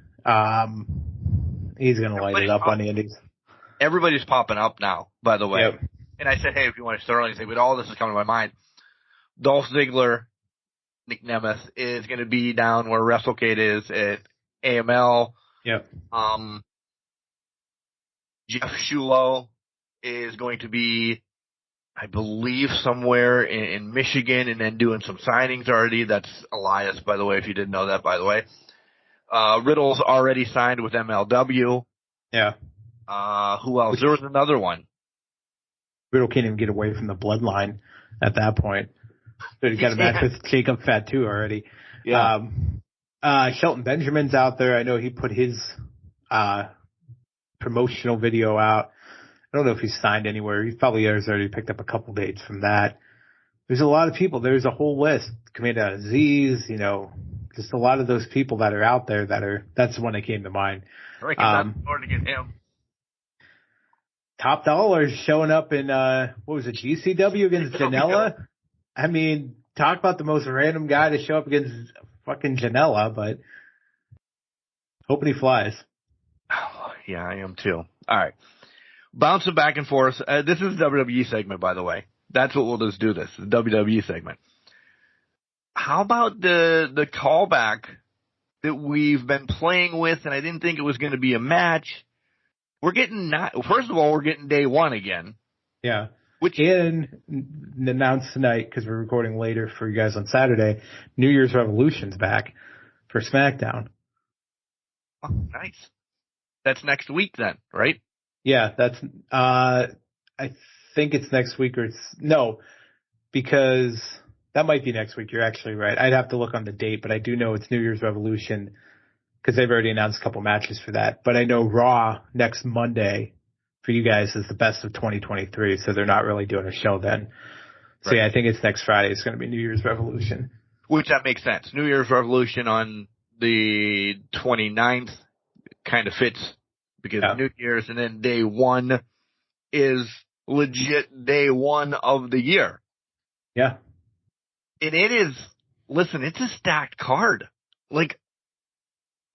He's going to light it up on the Indies. Everybody's popping up now, by the way. Yep. And I said, hey, if you want to start anything, but all this is coming to my mind. Dolph Ziggler, Nick Nemeth, is going to be down where WrestleCade is at AML. Yep. Jeff Shulo is going to be, I believe, somewhere in Michigan and then doing some signings already. That's Elias, by the way, if you didn't know that, by the way. Riddle's already signed with MLW. Yeah. Who else? There was another one. Riddle can't even get away from the bloodline at that point. So he's got a match with Jacob Fatu already. Yeah. Shelton Benjamin's out there. I know he put his promotional video out. I don't know if he's signed anywhere. He probably has already picked up a couple dates from that. There's a lot of people. There's a whole list. Commander Aziz, just a lot of those people that are out there that's the one that came to mind. I reckon that's hard to get him. Top Dollar showing up in, what was it, GCW against Janela? I mean, talk about the most random guy to show up against fucking Janela, but hoping he flies. Oh, yeah, I am too. All right. Bouncing back and forth. This is the WWE segment, by the way. That's what we'll just do this, the WWE segment. How about the callback that we've been playing with, and I didn't think it was going to be a match. We're getting first of all, we're getting day one again. Yeah. And announced tonight, because we're recording later for you guys on Saturday, New Year's Revolution's back for SmackDown. Oh, nice. That's next week then, right? Yeah, that's, I think it's next week because that might be next week. You're actually right. I'd have to look on the date, but I do know it's New Year's Revolution because they've already announced a couple matches for that. But I know Raw next Monday for you guys is the best of 2023, so they're not really doing a show then. So yeah, I think it's next Friday. It's going to be New Year's Revolution. Which that makes sense. New Year's Revolution on the 29th kind of fits because of New Year's, and then day one is legit day one of the year. Yeah. And it is, listen, it's a stacked card. Like,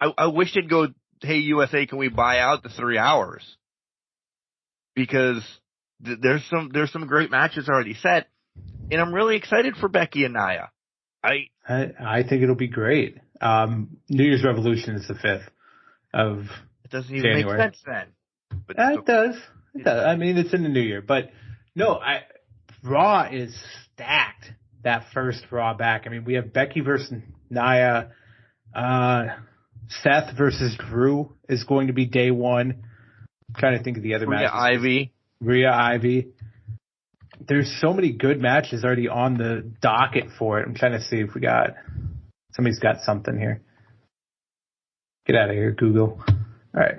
I wish they'd go, hey, USA, can we buy out the 3 hours? Because there's some great matches already set, and I'm really excited for Becky and Nia. I think it'll be great. New Year's Revolution is the 5th of it doesn't even January. make sense then. But it does. It does. I mean, it's in the new year, but no, Raw is stacked. That first Raw back. I mean, we have Becky versus Nia. Seth versus Drew is going to be day one. I'm trying to think of the other matches. Rhea Ivy. There's so many good matches already on the docket for it. I'm trying to see if somebody's got something here. Get out of here, Google. All right.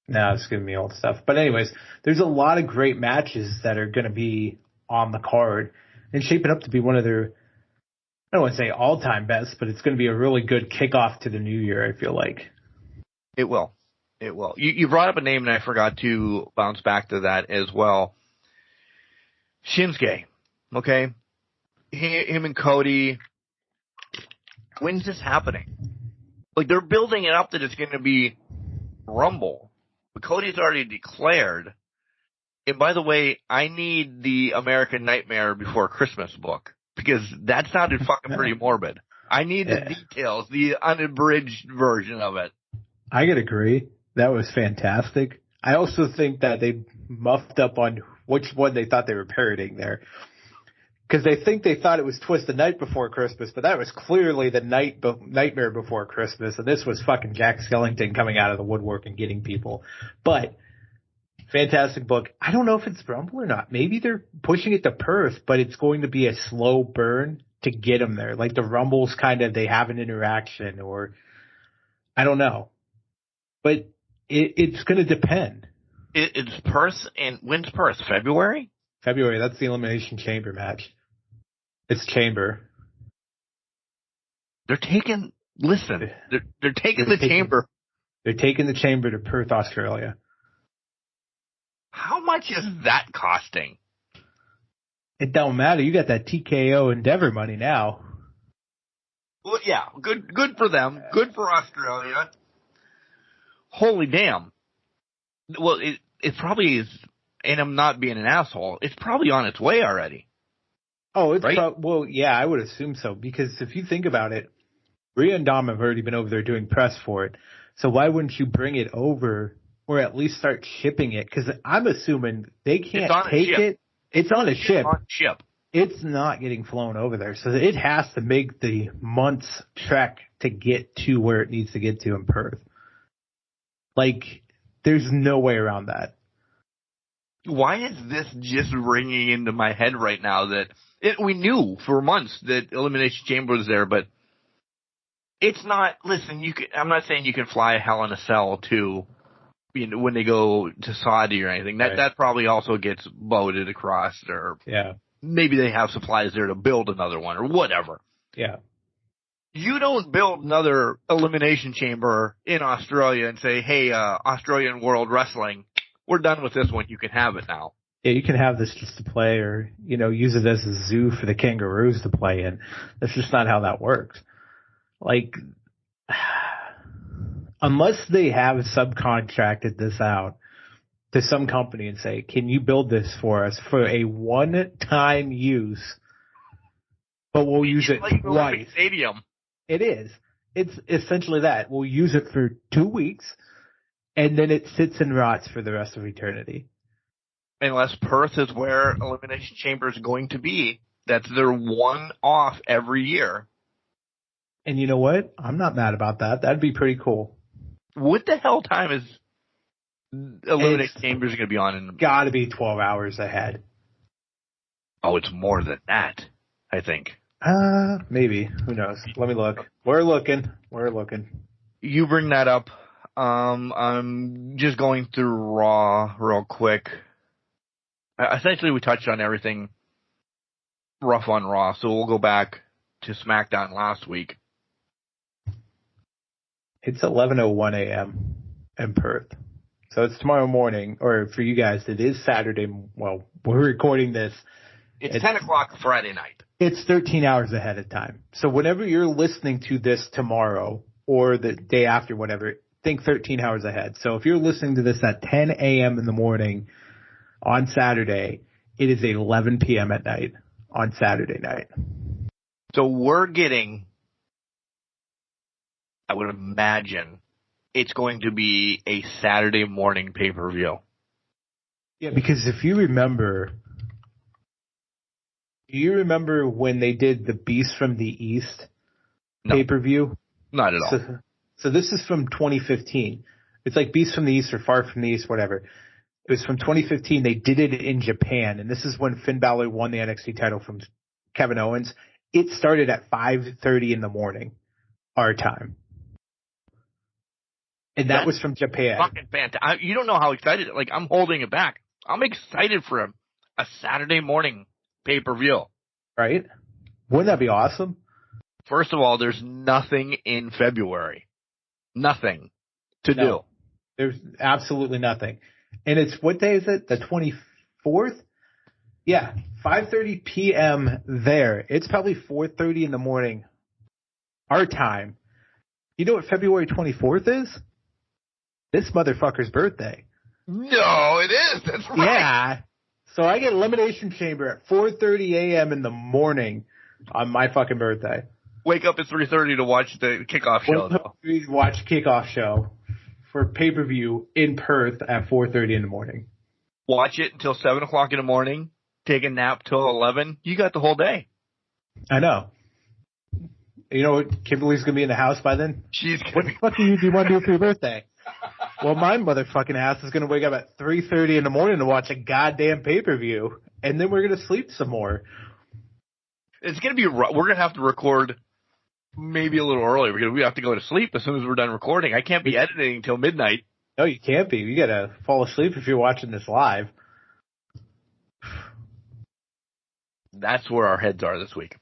No, it's giving me old stuff. But anyways, there's a lot of great matches that are going to be on the card and shaping up to be one of their, I don't want to say all-time best, but it's going to be a really good kickoff to the new year, I feel like. It will. It will. You brought up a name, and I forgot to bounce back to that as well. Shinsuke, okay? Him and Cody. When's this happening? Like, they're building it up that it's going to be Rumble. But Cody's already declared. And by the way, I need the American Nightmare Before Christmas book because that sounded fucking pretty morbid. I need the details, the unabridged version of it. I could agree. That was fantastic. I also think that they muffed up on which one they thought they were parodying there. Because they thought it was Twist the Night Before Christmas, but that was clearly the Nightmare Before Christmas, and this was fucking Jack Skellington coming out of the woodwork and getting people. But fantastic book. I don't know if it's Rumble or not. Maybe they're pushing it to Perth, but it's going to be a slow burn to get them there. Like the Rumbles kind of, they have an interaction, or I don't know. But it's going to depend. It's Perth, and when's Perth? February? February. That's the Elimination Chamber match. It's Chamber. They're taking the Chamber. They're taking the Chamber to Perth, Australia. How much is that costing? It don't matter. You got that TKO Endeavor money now. Well, yeah, good for them. Good for Australia. Holy damn. Well, it probably is, and I'm not being an asshole, it's probably on its way already. Oh, it's right? Well, yeah, I would assume so, because if you think about it, Rhea and Dom have already been over there doing press for it. So why wouldn't you bring it over, or at least start shipping it? Because I'm assuming they can't take it. It's on a ship. It's not getting flown over there. So it has to make the month's trek to get to where it needs to get to in Perth. Like, there's no way around that. Why is this just ringing into my head right now that we knew for months that Elimination Chamber was there, but it's not. Listen, I'm not saying you can fly a Hell in a Cell to, when they go to Saudi or anything. That probably also gets boated across, or maybe they have supplies there to build another one or whatever. Yeah. You don't build another Elimination Chamber in Australia and say, hey, Australian World Wrestling, we're done with this one. You can have it now. Yeah, you can have this just to play, or, use it as a zoo for the kangaroos to play in. That's just not how that works. Like, unless they have subcontracted this out to some company and say, can you build this for us for a one-time use, but we'll use it twice. Stadium. It is. It's essentially that. We'll use it for 2 weeks, and then it sits and rots for the rest of eternity. Unless Perth is where Elimination Chamber is going to be. That's their one-off every year. And you know what? I'm not mad about that. That'd be pretty cool. What the hell time is Elimination Chambers going to be on? Got to be 12 hours ahead. Oh, it's more than that, I think. Maybe. Who knows? Let me look. We're looking. You bring that up. I'm just going through Raw real quick. Essentially, we touched on everything rough on Raw, so we'll go back to SmackDown last week. It's 11:01 a.m. in Perth. So it's tomorrow morning, or for you guys, it is Saturday. Well, we're recording this. It's 10 o'clock Friday night. It's 13 hours ahead of time. So whenever you're listening to this tomorrow or the day after, whatever, think 13 hours ahead. So if you're listening to this at 10 a.m. in the morning on Saturday, it is 11 p.m. at night on Saturday night. So we're getting, I would imagine, it's going to be a Saturday morning pay-per-view. Yeah, because if you remember, do you remember when they did the Beast from the East pay-per-view? Not at all. So this is from 2015. It's like Beast from the East or Far from the East, whatever. It was from 2015. They did it in Japan, and this is when Finn Balor won the NXT title from Kevin Owens. It started at 5:30 in the morning, our time. And that was from Japan. Fucking fantastic. You don't know how excited, like, I'm holding it back. I'm excited for a Saturday morning pay-per-view. Right? Wouldn't that be awesome? First of all, there's nothing in February. Nothing to do. There's absolutely nothing. And it's, what day is it? The 24th? Yeah, 5:30 p.m. there. It's probably 4:30 in the morning, our time. You know what February 24th is? This motherfucker's birthday. No, it is. That's right. Yeah. So I get Elimination Chamber at 4:30 a.m. in the morning on my fucking birthday. Wake up at 3:30 to watch the kickoff show. Watch kickoff show for pay-per-view in Perth at 4:30 in the morning. watch it until 7 o'clock in the morning, take a nap till 11. You got the whole day. I know. You know what? Kimberly's going to be in the house by then? What the fuck do you want to do for your birthday? Well, my motherfucking ass is going to wake up at 3:30 in the morning to watch a goddamn pay-per-view, and then we're going to sleep some more. It's going to be – we're going to have to record maybe a little earlier because we have to go to sleep as soon as we're done recording. I can't be editing until midnight. No, you can't be. You got to fall asleep if you're watching this live. That's where our heads are this week.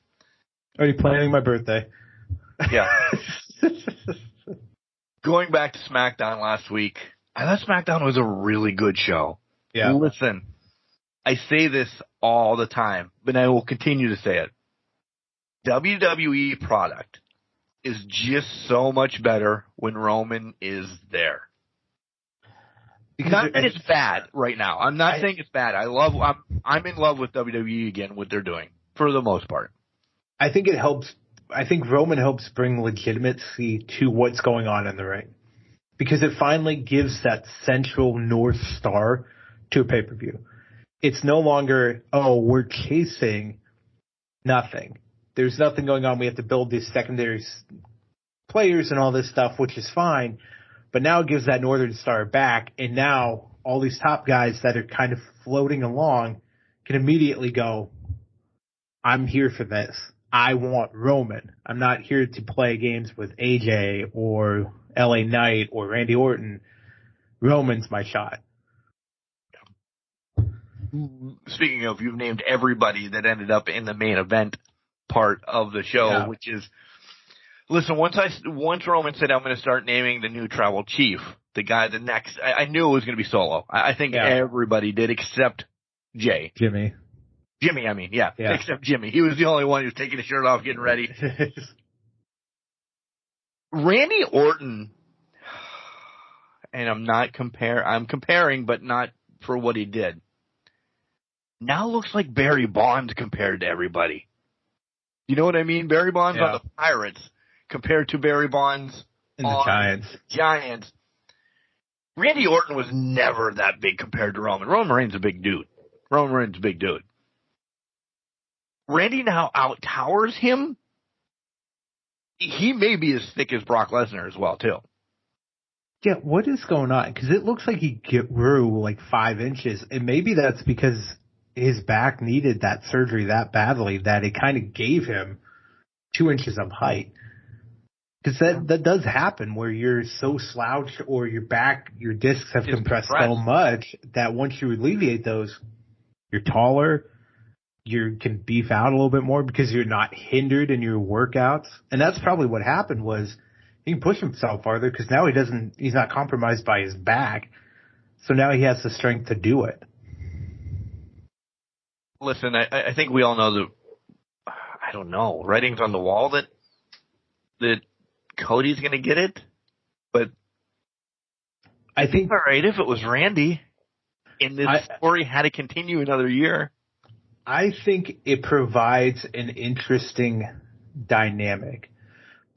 Are you planning my birthday? Yeah. Going back to SmackDown last week, I thought SmackDown was a really good show. Yeah. Listen, I say this all the time, but I will continue to say it. WWE product is just so much better when Roman is there. Not that it's bad right now. I'm not saying it's bad. I'm in love with WWE again, what they're doing, for the most part. I think it helps. I think Roman helps bring legitimacy to what's going on in the ring. Because it finally gives that central North Star to a pay-per-view. It's no longer, we're chasing nothing. There's nothing going on. We have to build these secondary players and all this stuff, which is fine. But now it gives that Northern Star back, and now all these top guys that are kind of floating along can immediately go, I'm here for this. I want Roman. I'm not here to play games with AJ or LA Knight or Randy Orton. Roman's my shot. Speaking of, you've named everybody that ended up in the main event part of the show, which is, listen, once Roman said, I'm going to start naming the new tribal chief, the guy, the next, I knew it was going to be Solo. I think everybody did except Jimmy, I mean, except Jimmy. He was the only one who was taking his shirt off, getting ready. Randy Orton, and I'm comparing, but not for what he did. Now looks like Barry Bonds compared to everybody. You know what I mean? Barry Bonds on the Pirates compared to Barry Bonds on the Giants. Randy Orton was never that big compared to Roman. Roman Reigns a big dude. Randy now out-towers him. He may be as thick as Brock Lesnar as well, too. Yeah, what is going on? Because it looks like he grew like 5 inches, and maybe that's because his back needed that surgery that badly that it kind of gave him 2 inches of height. Because that does happen where you're so slouched or your discs have compressed so much that once you alleviate those, you're taller. You can beef out a little bit more because you're not hindered in your workouts. And that's probably what happened was he can push himself farther because now he's not compromised by his back. So now he has the strength to do it. Listen, I think we all know that, I don't know, writing's on the wall that Cody's going to get it. But I think all right if it was Randy and this story had to continue another year. I think it provides an interesting dynamic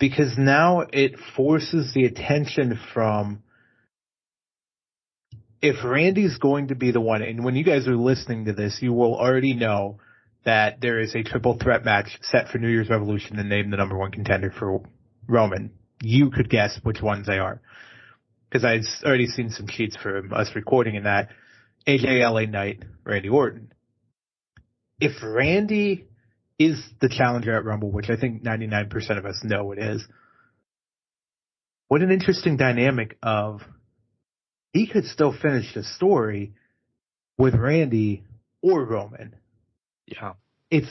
because now it forces the attention from if Randy's going to be the one, and when you guys are listening to this, you will already know that there is a triple threat match set for New Year's Revolution to name the number one contender for Roman. You could guess which ones they are because I've already seen some sheets from us recording in that. AJ, LA Knight, Randy Orton. If Randy is the challenger at Rumble, which I think 99% of us know it is, what an interesting dynamic of he could still finish the story with Randy or Roman. Yeah. It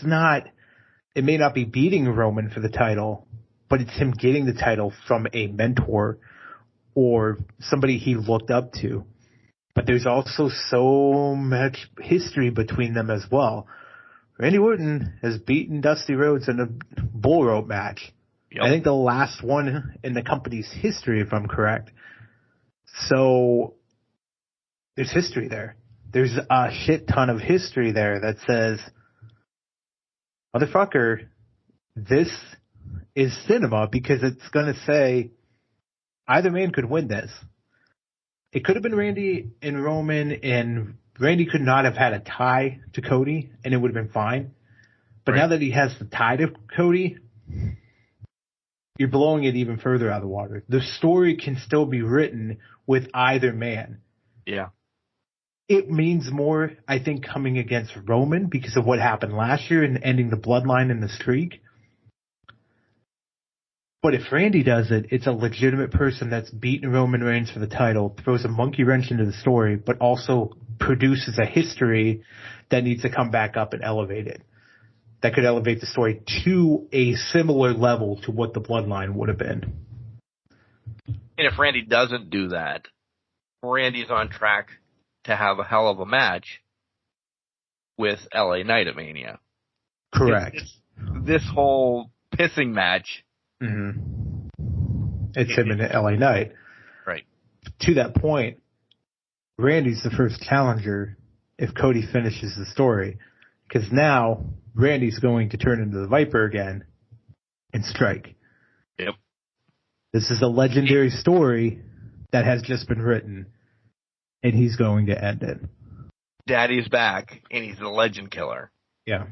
may not be beating Roman for the title, but it's him getting the title from a mentor or somebody he looked up to. But there's also so much history between them as well. Randy Orton has beaten Dusty Rhodes in a bull rope match. Yep. I think the last one in the company's history, if I'm correct. So there's history there. There's a shit ton of history there that says, motherfucker, this is cinema because it's going to say either man could win this. It could have been Randy and Roman and Randy could not have had a tie to Cody, and it would have been fine. But now that he has the tie to Cody, you're blowing it even further out of the water. The story can still be written with either man. Yeah. It means more, I think, coming against Roman because of what happened last year and ending the bloodline and the streak. But if Randy does it, it's a legitimate person that's beaten Roman Reigns for the title, throws a monkey wrench into the story, but also produces a history that needs to come back up and elevate it. That could elevate the story to a similar level to what the bloodline would have been. And if Randy doesn't do that, Randy's on track to have a hell of a match with LA Knight at Mania. Correct. This whole pissing match. Mm-hmm. It's him and LA Knight. Right. To that point, Randy's the first challenger if Cody finishes the story. Because now Randy's going to turn into the Viper again and strike. Yep. This is a legendary story that has just been written, and he's going to end it. Daddy's back, and he's the legend killer. Yeah.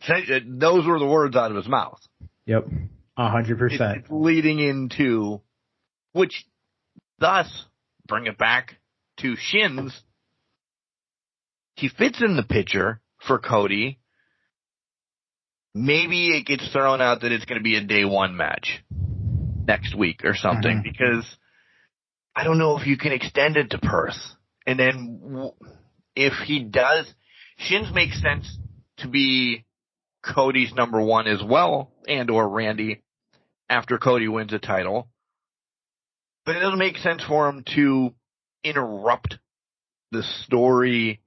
Those were the words out of his mouth. Yep. 100%. It's leading into, which thus, bring it back to Shins. He fits in the picture for Cody. Maybe it gets thrown out that it's going to be a day one match next week or something, because I don't know if you can extend it to Perth. And then if he does, Shins makes sense to be Cody's number one as well, and or Randy, after Cody wins a title. But it doesn't make sense for him to interrupt the story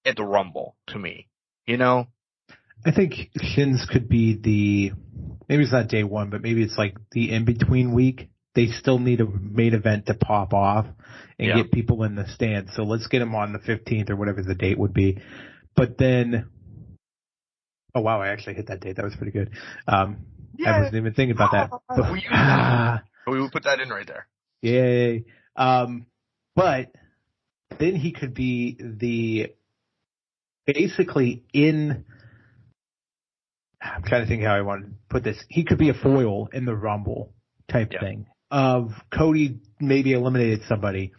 at the Rumble, to me. You know? I think Shins could be maybe it's not day one, but maybe it's like the in-between week. They still need a main event to pop off and get people in the stands. So let's get them on the 15th or whatever the date would be. But then, oh wow, I actually hit that date. That was pretty good. I wasn't even thinking about that. We would put that in right there. Yay. But then he could be basically I'm trying to think how I want to put this. He could be a foil in the Rumble type thing of Cody maybe eliminated somebody.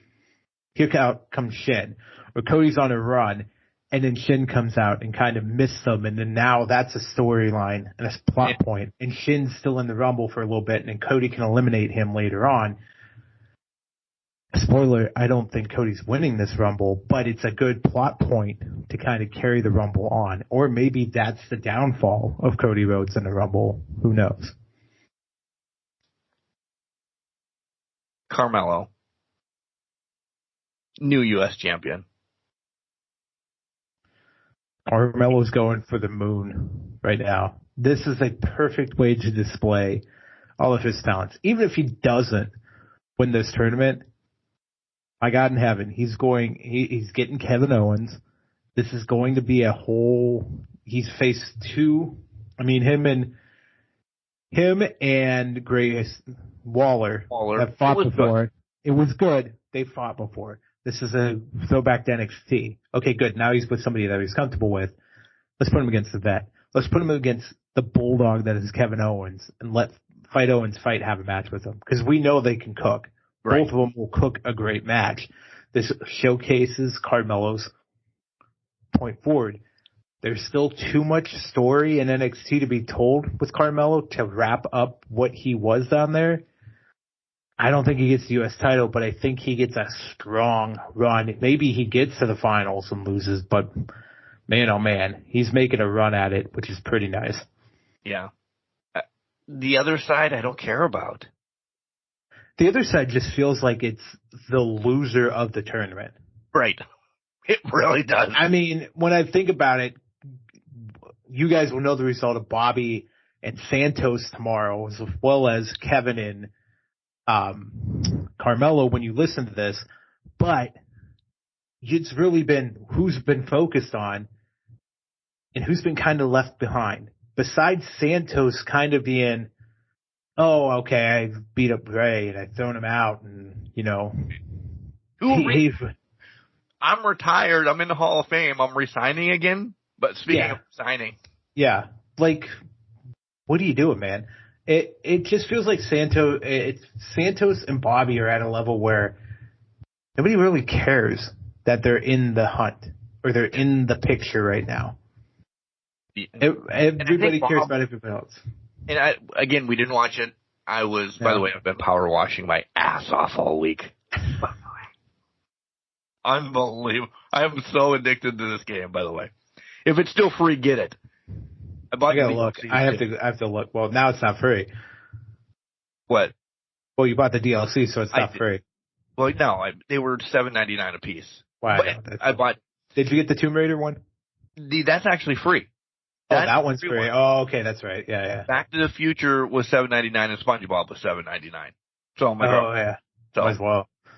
Here comes Shin. Or Cody's on a run, and then Shin comes out and kind of missed them, and then now that's a storyline and a plot point, and Shin's still in the Rumble for a little bit, and then Cody can eliminate him later on. Spoiler, I don't think Cody's winning this Rumble, but it's a good plot point to kind of carry the Rumble on. Or maybe that's the downfall of Cody Rhodes in the Rumble. Who knows? Carmelo. New U.S. champion. Carmelo's going for the moon right now. This is a perfect way to display all of his talents. Even if he doesn't win this tournament, my God in heaven, he's getting Kevin Owens. This is going to be he's faced two, him and Grace Waller have fought before. It was good. They fought before. This is a throwback to NXT. Okay, good. Now he's with somebody that he's comfortable with. Let's put him against the vet. Let's put him against the bulldog that is Kevin Owens and let Owens have a match with him. Because we know they can cook. Right. Both of them will cook a great match. This showcases Carmelo's point forward. There's still too much story in NXT to be told with Carmelo to wrap up what he was down there. I don't think he gets the U.S. title, but I think he gets a strong run. Maybe he gets to the finals and loses, but man, oh man, he's making a run at it, which is pretty nice. Yeah. The other side, I don't care about. The other side just feels like it's the loser of the tournament. Right. It really does. I mean, when I think about it, you guys will know the result of Bobby and Santos tomorrow, as well as Kevin and Carmelo when you listen to this. But it's really been who's been focused on and who's been kind of left behind. Besides Santos kind of being, oh, okay, I beat up Bray and I've thrown him out and, I'm retired. I'm in the Hall of Fame. I'm resigning again. But speaking of signing. Yeah. Like, what are you doing, man? It just feels like Santos and Bobby are at a level where nobody really cares that they're in the hunt or they're in the picture right now. Everybody cares about everybody else. And again, we didn't watch it. By the way, I've been power washing my ass off all week. Unbelievable. I am so addicted to this game, by the way. If it's still free, get it. I gotta look. I have to look. Well, now it's not free. What? Well, you bought the DLC, so it's not free. Well, no, they were $7.99 a piece. Wow. I bought. Did you get the Tomb Raider one? That's actually free. That one's free. Oh, okay, that's right. Yeah. Back to the Future was $7.99 and SpongeBob was $7.99. So I'm like, yeah. So,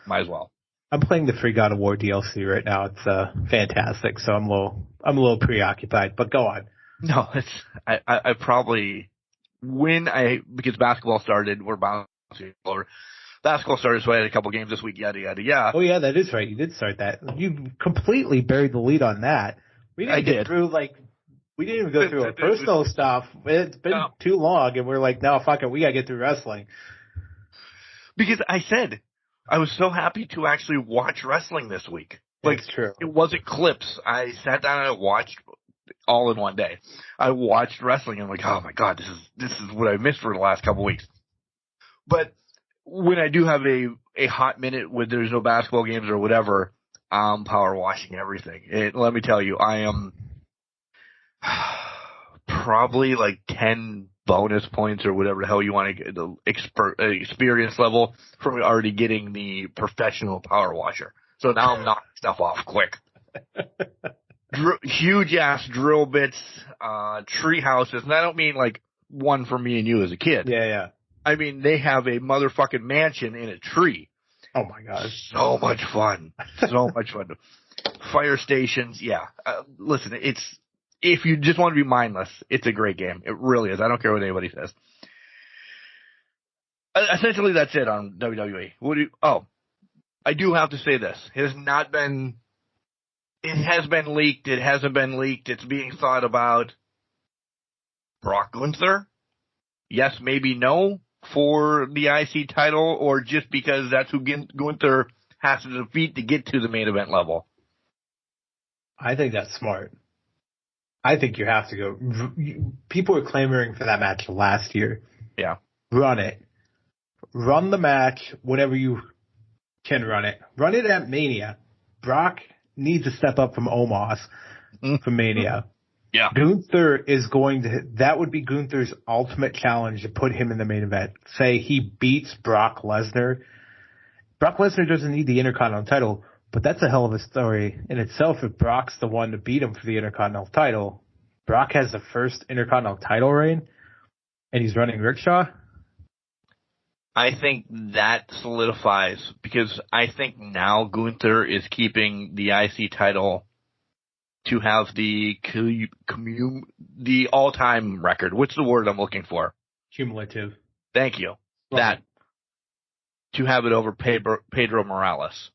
might as well. I'm playing the free God of War DLC right now. It's fantastic. So I'm a little preoccupied. But go on. No, I probably because basketball started. We're bouncing over. Basketball started, so I had a couple games this week. Yada yada yada. Oh yeah, that is right. You did start that. You completely buried the lead on that. We didn't get through we didn't even go through our personal stuff. It's been too long, and we're like, no, fuck it, we gotta get through wrestling. Because I said I was so happy to actually watch wrestling this week. That's true. It wasn't clips. I sat down and I watched all in one day. I watched wrestling and I'm like, oh my god, this is what I missed for the last couple weeks. But when I do have a hot minute when there's no basketball games or whatever, I'm power washing everything. And let me tell you, I am probably like 10 bonus points or whatever the hell you want to get, the experience level from already getting the professional power washer. So now I'm knocking stuff off quick. Huge ass drill bits, tree houses, and I don't mean like one for me and you as a kid. Yeah. I mean, they have a motherfucking mansion in a tree. Oh my god. So much fun. So much fun. Fire stations, yeah. Listen, if you just want to be mindless, it's a great game. It really is. I don't care what anybody says. Essentially, that's it on WWE. I do have to say this. It has been leaked. It hasn't been leaked. It's being thought about. Brock Gunther? Yes, maybe no for the IC title, or just because that's who Gunther has to defeat to get to the main event level? I think that's smart. I think you have to go. People were clamoring for that match last year. Yeah. Run it. Run the match whenever you can run it. Run it at Mania. Brock needs to step up from Omos from Mania. Yeah. Gunther is that would be Gunther's ultimate challenge to put him in the main event. Say he beats Brock Lesnar. Brock Lesnar doesn't need the Intercontinental title, but that's a hell of a story in itself if Brock's the one to beat him for the Intercontinental title. Brock has the first Intercontinental title reign, and he's running Rickshaw. I think that solidifies, because I think now Gunther is keeping the IC title to have the all-time record. What's the word I'm looking for? Cumulative. Thank you. Right. That. To have it over Pedro Morales.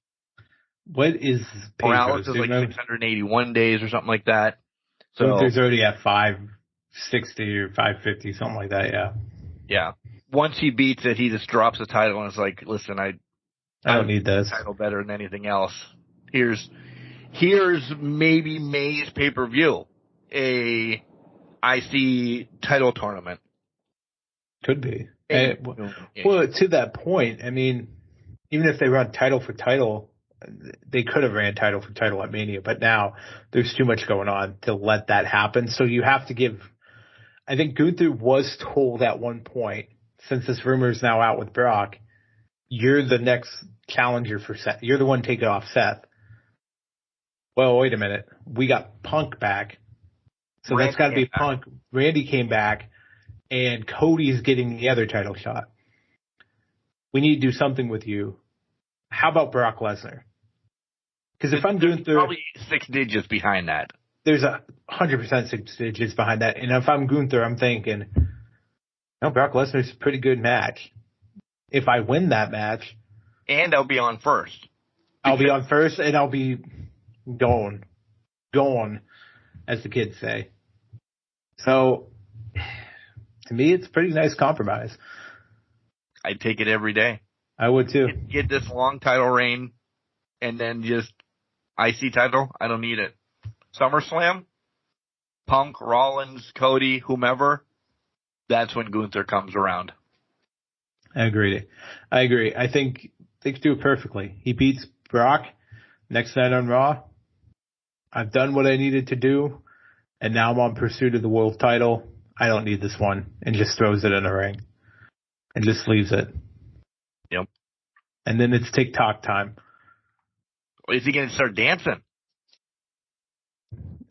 What is Pedro's? Morales is like 681 days or something like that. So Gunther's already at 560 or 550, something like that, yeah. Yeah. Once he beats it, he just drops the title and is like, listen, I don't need this title better than anything else. Here's maybe May's pay-per-view, a IC title tournament. Could be. Well, to that point, I mean, even if they run title for title, they could have ran title for title at Mania, but now there's too much going on to let that happen. So you have to give. I think Gunther was told at one point, since this rumor is now out with Brock, you're the next challenger for Seth. You're the one taking off Seth. Well, wait a minute. We got Punk back. So that's got to be Punk. Randy came back, and Cody's getting the other title shot. We need to do something with you. How about Brock Lesnar? Because if I'm Gunther, probably 6 digits behind that. There's 100% 6 digits behind that. And if I'm Gunther, I'm thinking, no, Brock Lesnar's a pretty good match. If I win that match. And I'll be on first. I'll be on first, and I'll be going, as the kids say. So, to me, it's a pretty nice compromise. I'd take it every day. I would too. Get this long title reign, and then just IC title. I don't need it. SummerSlam, Punk, Rollins, Cody, whomever. That's when Gunther comes around. I agree. I think they could do it perfectly. He beats Brock next night on Raw. I've done what I needed to do, and now I'm on pursuit of the world title. I don't need this one, and just throws it in the ring. And just leaves it. Yep. And then it's TikTok time. Is he going to start dancing?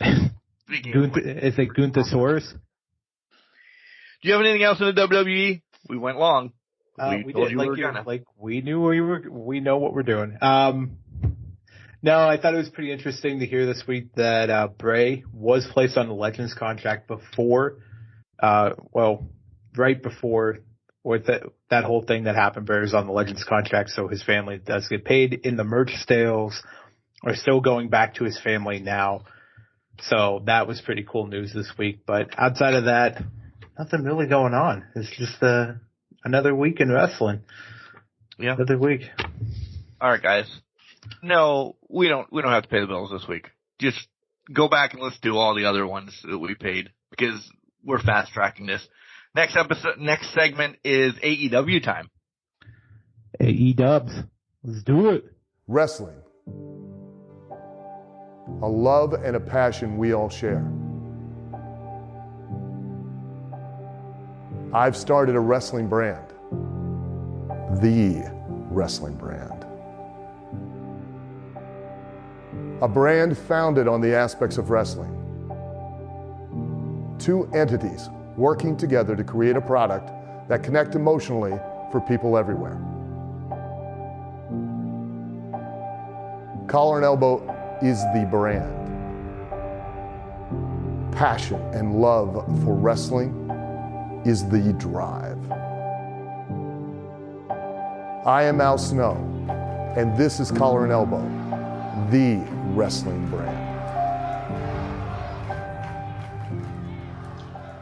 Is it Gunthersaurus? Do you have anything else in the WWE? We went long. We did. We knew we know what we're doing. No, I thought it was pretty interesting to hear this week that Bray was placed on the Legends contract before, right before, or that whole thing that happened. Bray was on the Legends contract, so his family does get paid. In the merch sales are still going back to his family now. So that was pretty cool news this week. But outside of that, nothing really going on. It's just another week in wrestling. Yeah. Another week. All right, guys. No, we don't have to pay the bills this week. Just go back and let's do all the other ones that we paid because we're fast tracking this. Next segment is AEW time. AEW. Let's do it. Wrestling. A love and a passion we all share. I've started a wrestling brand. The wrestling brand. A brand founded on the aspects of wrestling. Two entities working together to create a product that connect emotionally for people everywhere. Collar and Elbow is the brand. Passion and love for wrestling is the drive. I am Al Snow, and this is Collar and Elbow, the wrestling brand.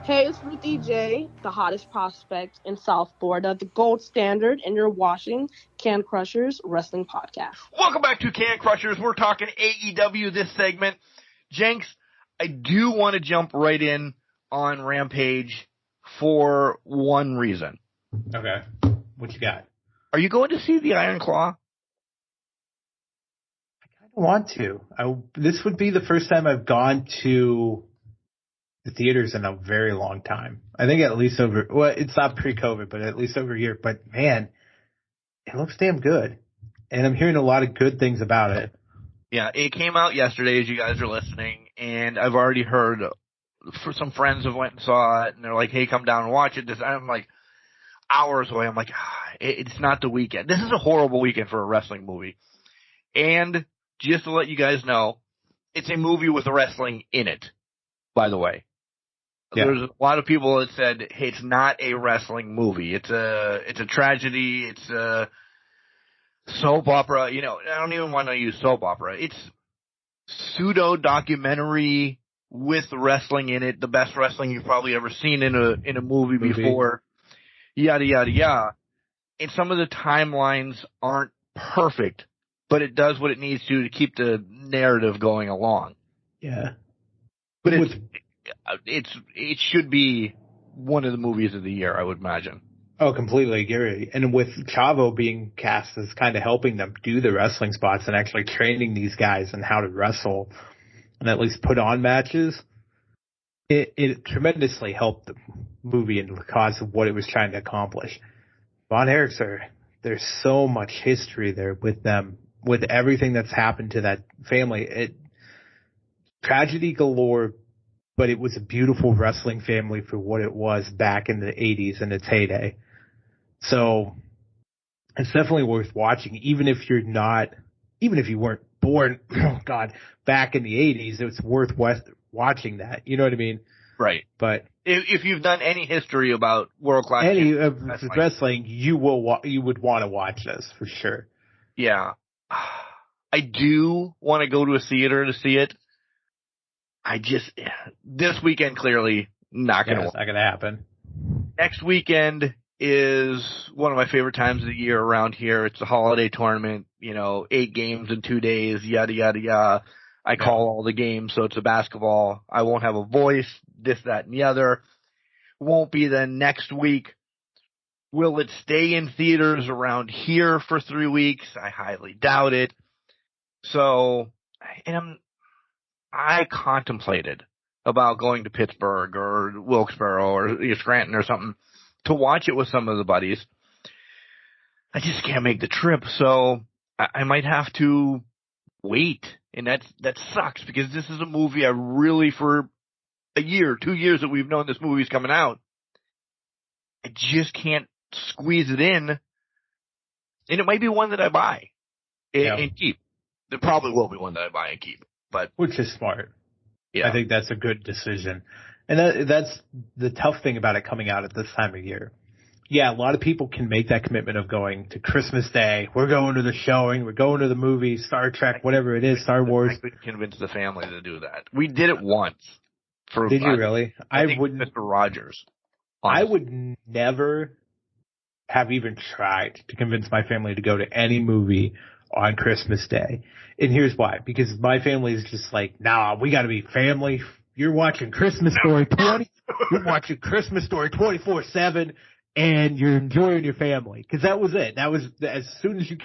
Hey, it's Ruthie J, the hottest prospect in South Florida, the gold standard, and you're watching Can Crushers Wrestling Podcast. Welcome back to Can Crushers. We're talking AEW this segment. Jenks, I do want to jump right in on Rampage for one reason. Okay. What you got? Are you going to see the Iron Claw? I kind of want to. This would be the first time I've gone to the theaters in a very long time. I think at least it's not pre-COVID, but at least over a year. But man, it looks damn good. And I'm hearing a lot of good things about it. Yeah, it came out yesterday as you guys are listening, and I've already heard for some friends have went and saw it, and they're like, hey, come down and watch it. I'm like hours away. I'm like, it's not the weekend. This is a horrible weekend for a wrestling movie. And just to let you guys know, it's a movie with wrestling in it, by the way. Yeah. There's a lot of people that said, hey, it's not a wrestling movie. It's a tragedy. It's a soap opera. You know, I don't even want to use soap opera. It's pseudo documentary with wrestling in it. The best wrestling you've probably ever seen in a movie before. Yada, yada, yada. And some of the timelines aren't perfect, but it does what it needs to keep the narrative going along. Yeah. But it should be one of the movies of the year, I would imagine. Oh, completely agree. And with Chavo being cast as kind of helping them do the wrestling spots and actually training these guys and how to wrestle and at least put on matches, it tremendously helped the movie and the cause of what it was trying to accomplish. Von Erichs there's so much history there with them, with everything that's happened to that family. Tragedy galore, but it was a beautiful wrestling family for what it was back in the 80s in its heyday. So it's definitely worth watching, even if you weren't born, oh God, back in the 80s, it's worth watching that. You know what I mean? Right. But if you've done any history about world-class wrestling, you would want to watch this for sure. Yeah. I do want to go to a theater to see it. This weekend clearly not going to work. It's not going to happen. Next weekend is one of my favorite times of the year around here. It's a holiday tournament, 8 games in 2 days, yada, yada, yada. I call all the games, so it's a basketball. I won't have a voice, this, that, and the other. Won't be the next week. Will it stay in theaters around here for 3 weeks? I highly doubt it. So, I contemplated about going to Pittsburgh or Wilkes-Barre or Scranton or something to watch it with some of the buddies. I just can't make the trip, so I might have to wait. And that sucks because this is a movie I really, for a year, 2 years that we've known this movie's coming out, I just can't squeeze it in. And it might be one that I buy and keep. There probably will be one that I buy and keep. But which is smart. Yeah. I think that's a good decision. And that's the tough thing about it coming out at this time of year. Yeah, a lot of people can make that commitment of going to Christmas Day. We're going to the showing. We're going to the movie, Star Trek, whatever it is, Star Wars. I couldn't convince the family to do that. We did it once. Did you really? I wouldn't. Mr. Rogers. Honestly. I would never have even tried to convince my family to go to any movie on Christmas Day. And here's why. Because my family is just like, nah, we got to be family. You're watching Christmas Story 20. You're watching Christmas Story 24/7. And you're enjoying your family. Because that was it. That was as soon as you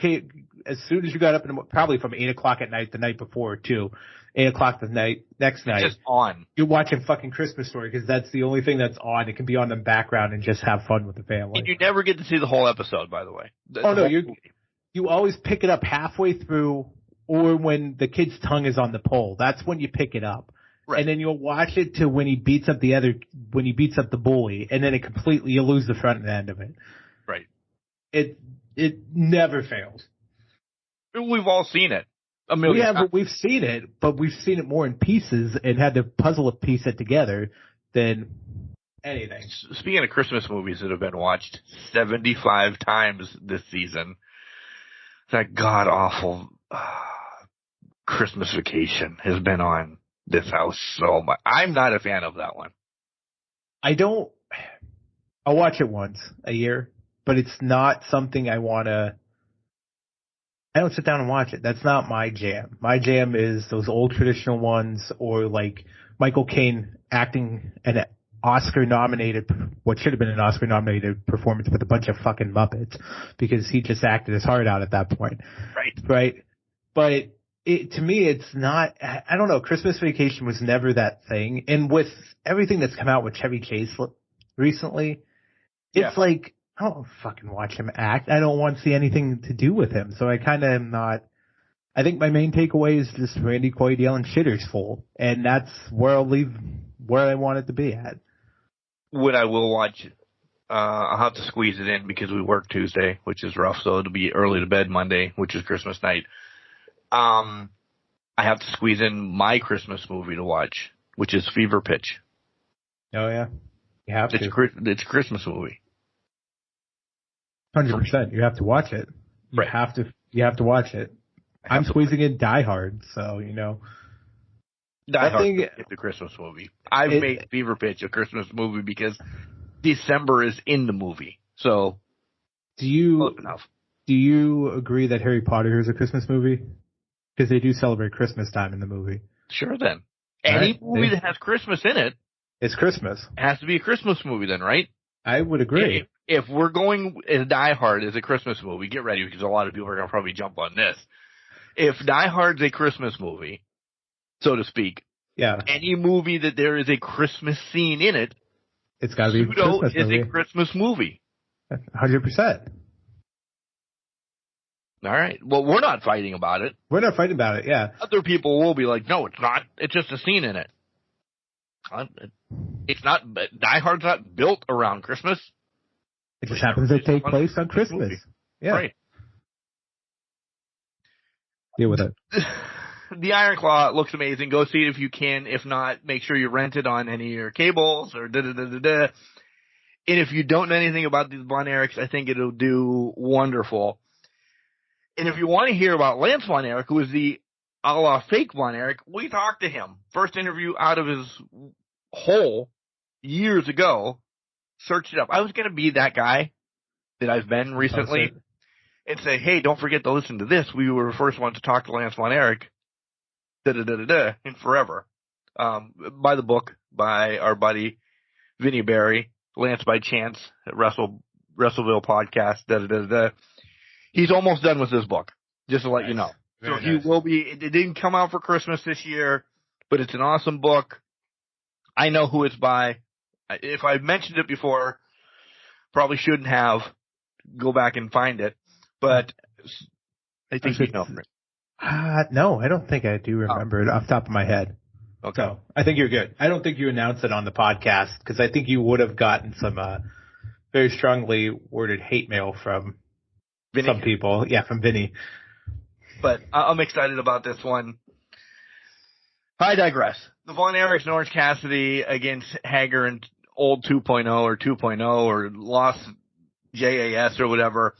got up, probably from 8 o'clock at night the night before, too. 8 o'clock next night. Just on. You're watching fucking Christmas Story because that's the only thing that's on. It can be on the background and just have fun with the family. And you never get to see the whole episode, by the way. You always pick it up halfway through or when the kid's tongue is on the pole. That's when you pick it up. Right. And then you'll watch it to when he beats up the bully, and then you lose the front end of it. Right. It never fails. We've all seen it. We've seen it, but we've seen it more in pieces and had to piece it together than anything. Speaking of Christmas movies that have been watched 75 times this season, that god-awful Christmas Vacation has been on this house so much. I'm not a fan of that one. I'll watch it once a year, but it's not something I don't sit down and watch it. That's not my jam. My jam is those old traditional ones or like Michael Caine acting an what should have been an Oscar-nominated performance with a bunch of fucking Muppets because he just acted his heart out at that point. Right. But to me, it's not, I don't know, Christmas Vacation was never that thing. And with everything that's come out with Chevy Chase recently, it's like, I don't fucking watch him act. I don't want to see anything to do with him. So I kind of am not, I think my main takeaway is just Randy Quaid yelling shitter's full. And that's where I'll leave where I want it to be at. What I will watch, I'll have to squeeze it in because we work Tuesday, which is rough. So it'll be early to bed Monday, which is Christmas night. I have to squeeze in my Christmas movie to watch, which is Fever Pitch. Oh yeah, you have to. It's a Christmas movie. 100%. You have to watch it. You have to watch it. I'm squeezing in Die Hard, so Die Hard is a Christmas movie. I've made Fever Pitch a Christmas movie because December is in the movie. So, do you agree that Harry Potter is a Christmas movie? Because they do celebrate Christmas time in the movie. Sure, then. Any movie that has Christmas in it, it's Christmas. It has to be a Christmas movie then, right? I would agree. If we're going as Die Hard is a Christmas movie, get ready because a lot of people are going to probably jump on this. If Die Hard's a Christmas movie, so to speak, any movie that there is a Christmas scene in it, it's got to be a Christmas movie. A Christmas movie. 100%. All right. Well, we're not fighting about it. We're not fighting about it, yeah. Other people will be like, no, it's not. It's just a scene in it. It's not. Die Hard's not built around Christmas. It just happens to take place on Christmas. Movie. Yeah. Right. Deal with it. The Iron Claw looks amazing. Go see it if you can. If not, make sure you rent it on any of your cables or da-da-da-da-da. And if you don't know anything about these Von Erichs, I think it'll do wonderful. And if you want to hear about Lance Von Erich, who was the a la fake Von Erich, we talked to him. First interview out of his hole years ago. Search it up. I was going to be that guy that I've been recently and say, hey, don't forget to listen to this. We were the first ones to talk to Lance Von Erich, in forever. By the book, by our buddy Vinny Barry, Lance by Chance at Wrestleville Podcast, He's almost done with this book, just to let you know. So he will be, it didn't come out for Christmas this year, but it's an awesome book. I know who it's by. If I mentioned it before, probably shouldn't have. Go back and find it. But I think you know. No, I don't think I do remember it off the top of my head. Okay. So I think you're good. I don't think you announced it on the podcast because I think you would have gotten some very strongly worded hate mail from Vinny. Some people. Yeah, from Vinny. But I'm excited about this one. I digress. The Von Erichs and Orange Cassidy against Hager and old 2.0 or 2.0 or Lost JAS or whatever.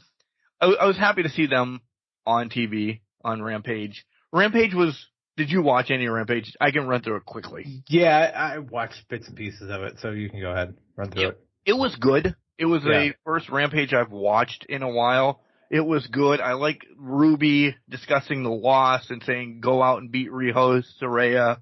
I was happy to see them on TV on Rampage. Rampage was, did you watch any Rampage? I can run through it quickly. Yeah, I watched bits and pieces of it, so you can go ahead, run through it. It was good. It was a first Rampage I've watched in a while. It was good. I like Ruby discussing the loss and saying, go out and beat Riho, Saraya,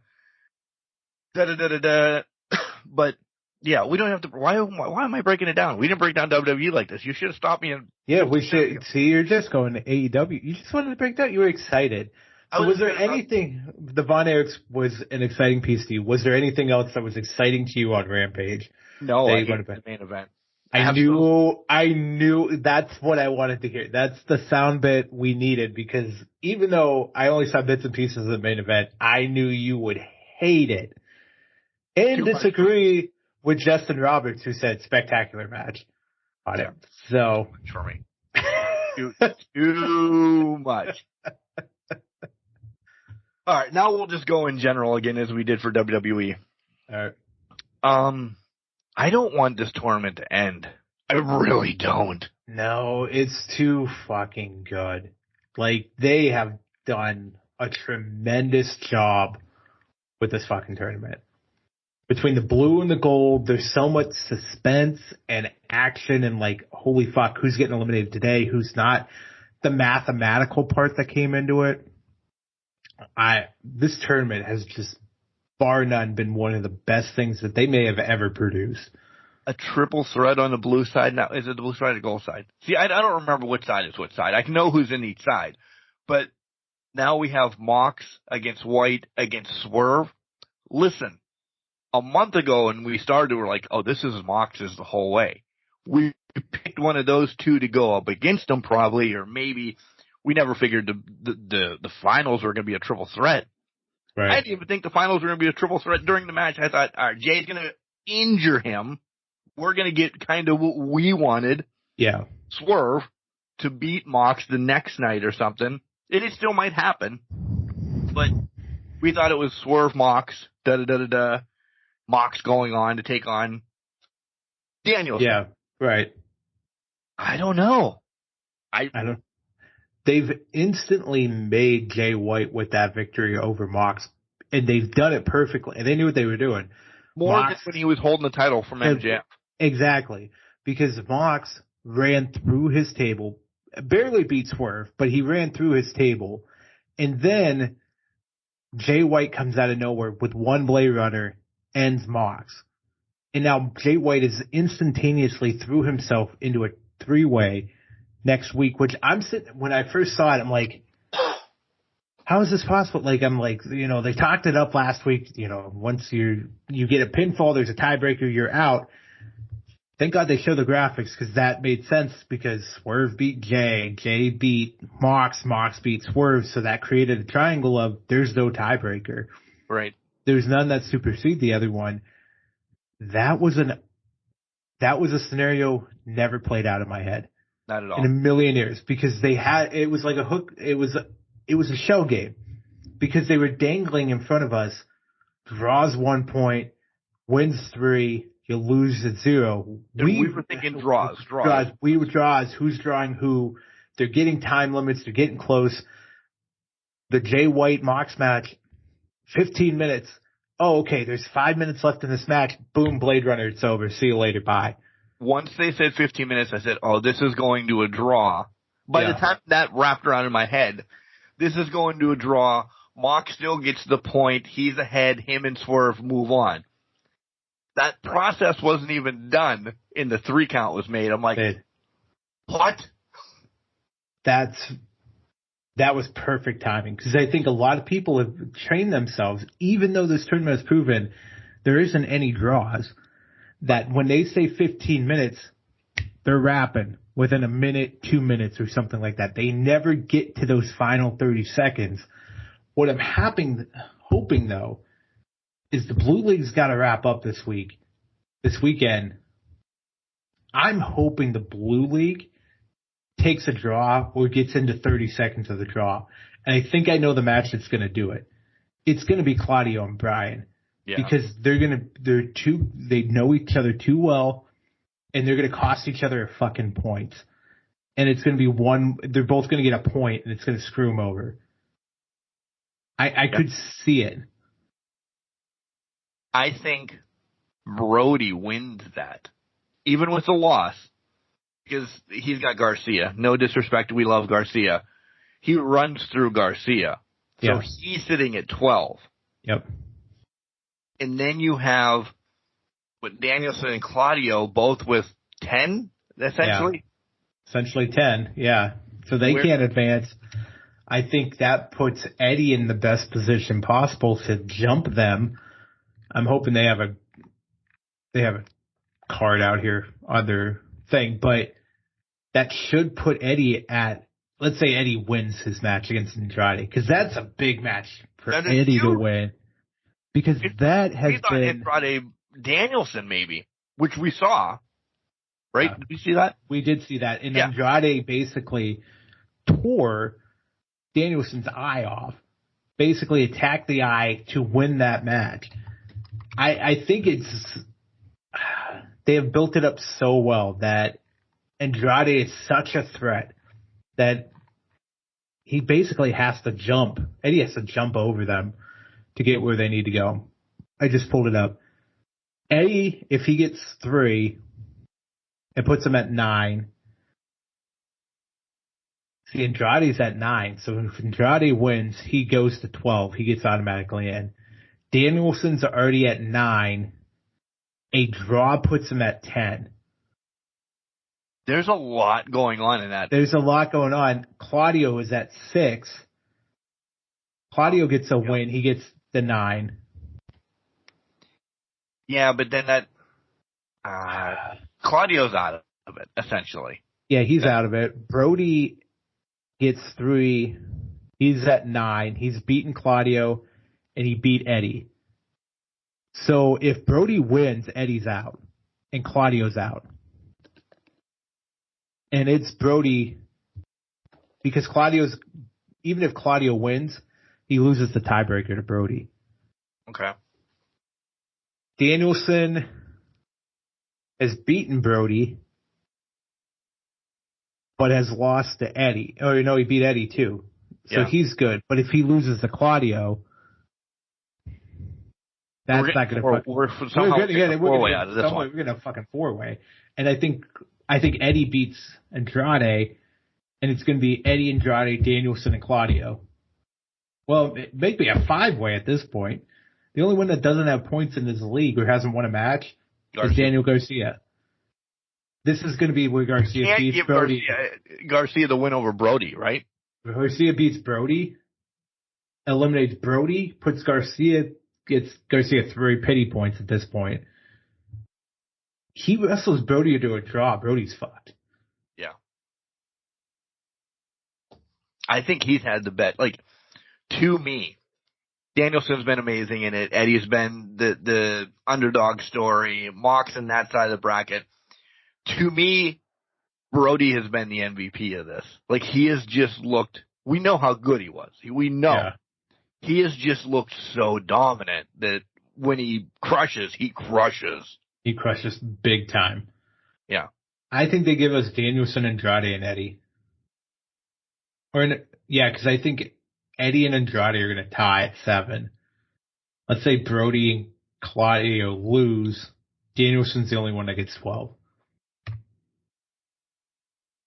But, yeah, we don't have to, why am I breaking it down? We didn't break down WWE like this. You should have stopped me. We should. See, you're just going to AEW. You just wanted to break down. You were excited. So was there anything, the Von Erichs was an exciting piece to you. Was there anything else that was exciting to you on Rampage? No, I hated the main event. I knew that's what I wanted to hear. That's the sound bit we needed because even though I only saw bits and pieces of the main event, I knew you would hate it and disagree with Justin Roberts, who said spectacular match on it. So for me, too much. All right, now we'll just go in general again as we did for WWE. All right. I don't want this tournament to end. I really don't. No, it's too fucking good. Like, they have done a tremendous job with this fucking tournament. Between the blue and the gold, there's so much suspense and action and like, holy fuck, who's getting eliminated today, who's not. The mathematical part that came into it. This tournament has just bar none been one of the best things that they may have ever produced. A triple threat on the blue side. Now, is it the blue side or the gold side? See, I don't remember which side is which side. I know who's in each side. But now we have Mox against White against Swerve. Listen, a month ago when we started, we were like, oh, this is Mox's the whole way. We picked one of those two to go up against them probably, or maybe we never figured the finals were going to be a triple threat. Right. I didn't even think the finals were going to be a triple threat during the match. I thought, all right, Jay's going to injure him. We're going to get kind of what we wanted. Yeah. Swerve to beat Mox the next night or something. It still might happen. But we thought it was Swerve Mox, Mox going on to take on Danielson. Yeah, right. I don't know. I don't. They've instantly made Jay White with that victory over Mox, and they've done it perfectly. And they knew what they were doing. More than when he was holding the title from MJF. Exactly. Because Mox ran through his table, barely beat Swerve, but he ran through his table. And then Jay White comes out of nowhere with one Blade Runner, ends Mox. And now Jay White is instantaneously threw himself into a three-way next week, which when I first saw it, I'm like, how is this possible? Like, I'm like, they talked it up last week, once you get a pinfall, there's a tiebreaker, you're out. Thank God they show the graphics because that made sense because Swerve beat Jay, Jay beat Mox, Mox beat Swerve, so that created a triangle of there's no tiebreaker. Right. There's none that supersede the other one. That was a scenario never played out in my head. Not at all. In a million years, because it was like a hook. It was a shell game because they were dangling in front of us. Draws 1 point, wins 3, you lose at 0. We were thinking draws. We were draws. Who's drawing who? They're getting time limits. They're getting close. The Jay White Mox match, 15 minutes. Oh, okay, there's 5 minutes left in this match. Boom, Blade Runner, it's over. See you later, bye. Once they said 15 minutes, I said, oh, this is going to a draw. By the time that wrapped around in my head, this is going to a draw. Mox still gets the point. He's ahead. Him and Swerve move on. That process wasn't even done in the 3 count was made. I'm like, what? That was perfect timing, because I think a lot of people have trained themselves, even though this tournament has proven there isn't any draws, that when they say 15 minutes, they're wrapping within a minute, 2 minutes, or something like that. They never get to those final 30 seconds. What I'm hoping, though, is the Blue League's got to wrap up this weekend. I'm hoping the Blue League takes a draw or gets into 30 seconds of the draw. And I think I know the match that's going to do it. It's going to be Claudio and Brian. Yeah. Because they know each other too well, and they're going to cost each other fucking points. And it's going to be they're both going to get a point, and it's going to screw them over. I could see it. I think Brody wins that, even with the loss, because he's got Garcia. No disrespect, we love Garcia. He runs through Garcia. So he's sitting at 12. Yep. And then you have Danielson and Claudio both with 10, essentially. Yeah. Essentially 10, yeah. So they can't advance. I think that puts Eddie in the best position possible to jump them. I'm hoping they have a card out here on their thing, but that should put Eddie at, let's say Eddie wins his match against Andrade, because that's a big match for Eddie to win. Because that has been Andrade Danielson, maybe, which we saw, right? Did we see that? We did see that. And Andrade basically tore Danielson's eye off, basically attacked the eye to win that match. I think they have built it up so well that Andrade is such a threat that he basically has to jump. Eddie has to jump over them to get where they need to go. I just pulled it up. Eddie, if he gets 3, it puts him at 9. See, Andrade's at 9. So if Andrade wins, he goes to 12. He gets automatically in. Danielson's already at 9. A draw puts him at 10. There's a lot going on in that. There's a lot going on. Claudio is at 6. Claudio gets a win. He gets the 9. Yeah, but then that Claudio's out of it, essentially. Yeah, he's out of it. Brody gets 3. He's at 9. He's beaten Claudio, and he beat Eddie. So if Brody wins, Eddie's out, and Claudio's out. And it's Brody, because even if Claudio wins, he loses the tiebreaker to Brody. Okay. Danielson has beaten Brody, but has lost to Eddie. Oh, no, he beat Eddie too. So he's good. But if he loses to Claudio, that's not going to. We're going to get a 4-way out of this one. We're going to a fucking 4-way. And I think Eddie beats Andrade, and it's going to be Eddie, Andrade, Danielson, and Claudio. Well, it may be a 5-way at this point. The only one that doesn't have points in this league or hasn't won a match is Daniel Garcia. This is going to be where Garcia beats Brody. Garcia the win over Brody, right? Garcia beats Brody, eliminates Brody, gets Garcia 3 pity points at this point. He wrestles Brody into a draw. Brody's fucked. Yeah. I think he's had the bet. Like, to me, Danielson's been amazing in it. Eddie's been the underdog story. Mox in that side of the bracket. To me, Brody has been the MVP of this. Like, he has just looked, we know how good he was. We know. Yeah. He has just looked so dominant that when he crushes, he crushes. He crushes big time. Yeah. I think they give us Danielson, Andrade, and Eddie. Because I think Eddie and Andrade are going to tie at 7. Let's say Brody and Claudio lose. Danielson's the only one that gets 12.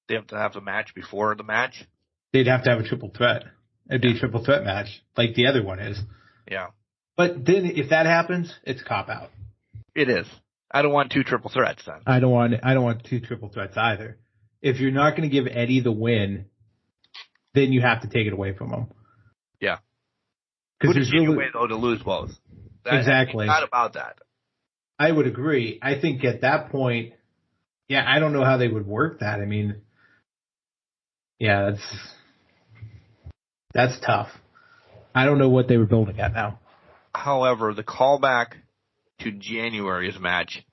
They have to have a match before the match? They'd have to have a triple threat. It'd be a triple threat match, like the other one is. Yeah. But then if that happens, it's cop-out. It is. I don't want 2 triple threats then. I don't want 2 triple threats either. If you're not going to give Eddie the win, then you have to take it away from him. Yeah. Because there's really way though to lose both. Exactly. It's not about that. I would agree. I think at that point, I don't know how they would work that. I mean, that's tough. I don't know what they were building at now. However, the callback to January's match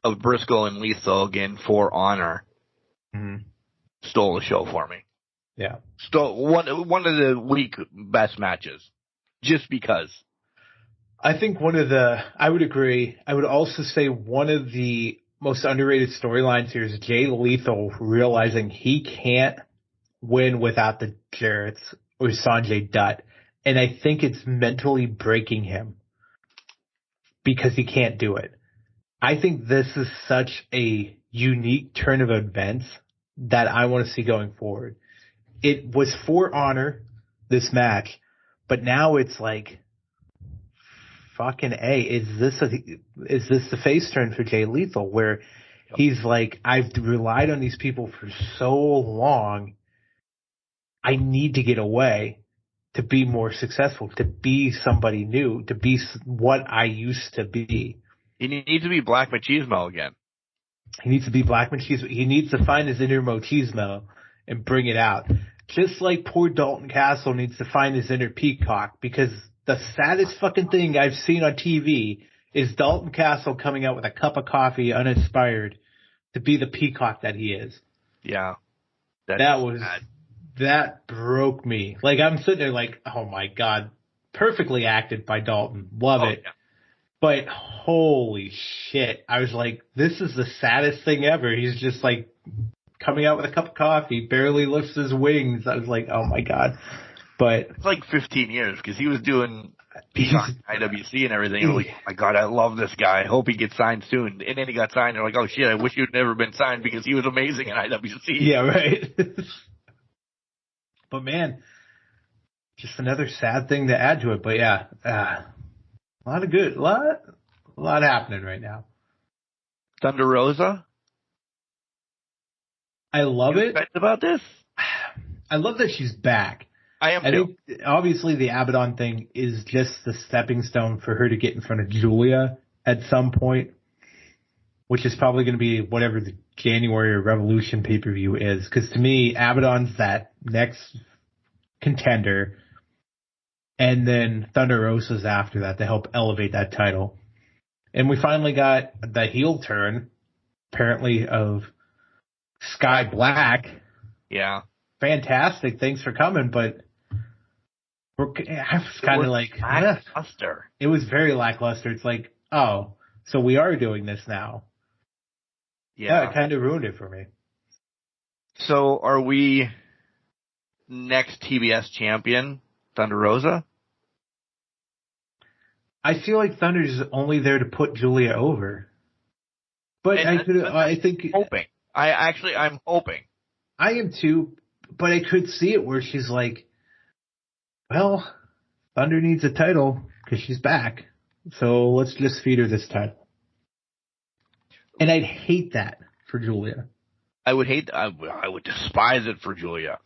of Briscoe and Lethal again for honor stole the show for me. Yeah. Stole one of the week best matches. Just because. I think I would agree. I would also say one of the most underrated storylines here is Jay Lethal realizing he can't win without the Jarretts or Sanjay Dutt. And I think it's mentally breaking him because he can't do it. I think this is such a unique turn of events that I want to see going forward. It was for honor, this match, but now it's like, fucking A, is this the face turn for Jay Lethal where he's like, I've relied on these people for so long, I need to get away to be more successful, to be somebody new, to be what I used to be. He needs to be Black Machismo again. He needs to be Black Machismo. He needs to find his inner Machismo and bring it out. Just like poor Dalton Castle needs to find his inner Peacock, because the saddest fucking thing I've seen on TV is Dalton Castle coming out with a cup of coffee uninspired to be the peacock that he is. Yeah. That broke me. Like, I'm sitting there like, oh my God, perfectly acted by Dalton. Love it. Yeah. But holy shit. I was like, this is the saddest thing ever. He's just like coming out with a cup of coffee, barely lifts his wings. I was like, oh my God. But it's like 15 years because he was doing Peacock IWC and everything. I'm like, oh my God, I love this guy. I hope he gets signed soon. And then he got signed. They're like, oh shit, I wish you'd never been signed because he was amazing in IWC. Yeah, right. But man, just another sad thing to add to it. But yeah, a lot happening right now. Thunder Rosa. I love it. Excited about this? I love that she's back. I think obviously the Abaddon thing is just the stepping stone for her to get in front of Julia at some point, which is probably going to be whatever the January or Revolution pay-per-view is. Because to me, Abaddon's that next contender, and then Thunder Rosa's after that to help elevate that title. And we finally got the heel turn, apparently, of Sky Black. Yeah. Fantastic. Thanks for coming, but I was kind of like, lackluster. It was very lackluster. It's like, oh, so we are doing this now. Yeah, it kind of ruined it for me. So are we next TBS champion, Thunder Rosa? I feel like Thunder's only there to put Julia over. But I'm hoping. I'm hoping. I am too, but I could see it where she's like, well, Thunder needs a title because she's back. So let's just feed her this title. And I'd hate that for Julia. I would despise it for Julia.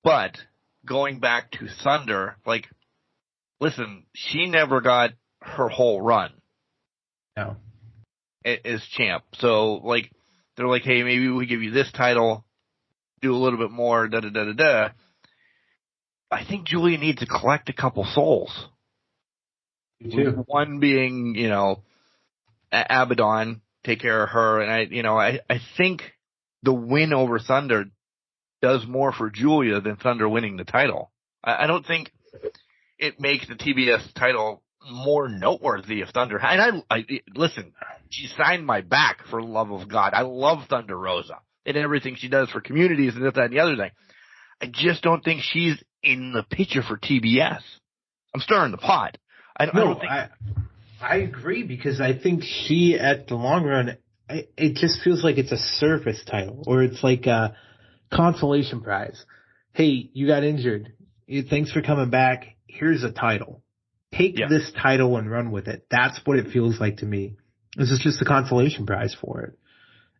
But going back to Thunder, like, listen, she never got her whole run. No. As champ. So, like, they're like, hey, maybe we give you this title, do a little bit more, da-da-da-da-da. I think Julia needs to collect a couple souls. Me too. One being, Abaddon, take care of her. And I think the win over Thunder does more for Julia than Thunder winning the title. I don't think it makes the TBS title more noteworthy if Thunder. And listen, she signed my back for the love of God. I love Thunder Rosa and everything she does for communities and this, that, and the other thing. I just don't think she's in the picture for TBS. I'm stirring the pot. I don't think. I agree, because I think she, at the long run, it just feels like it's a surface title, or it's like a consolation prize. Hey, you got injured. Thanks for coming back. Here's a title. Take this title and run with it. That's what it feels like to me. This is just a consolation prize for it.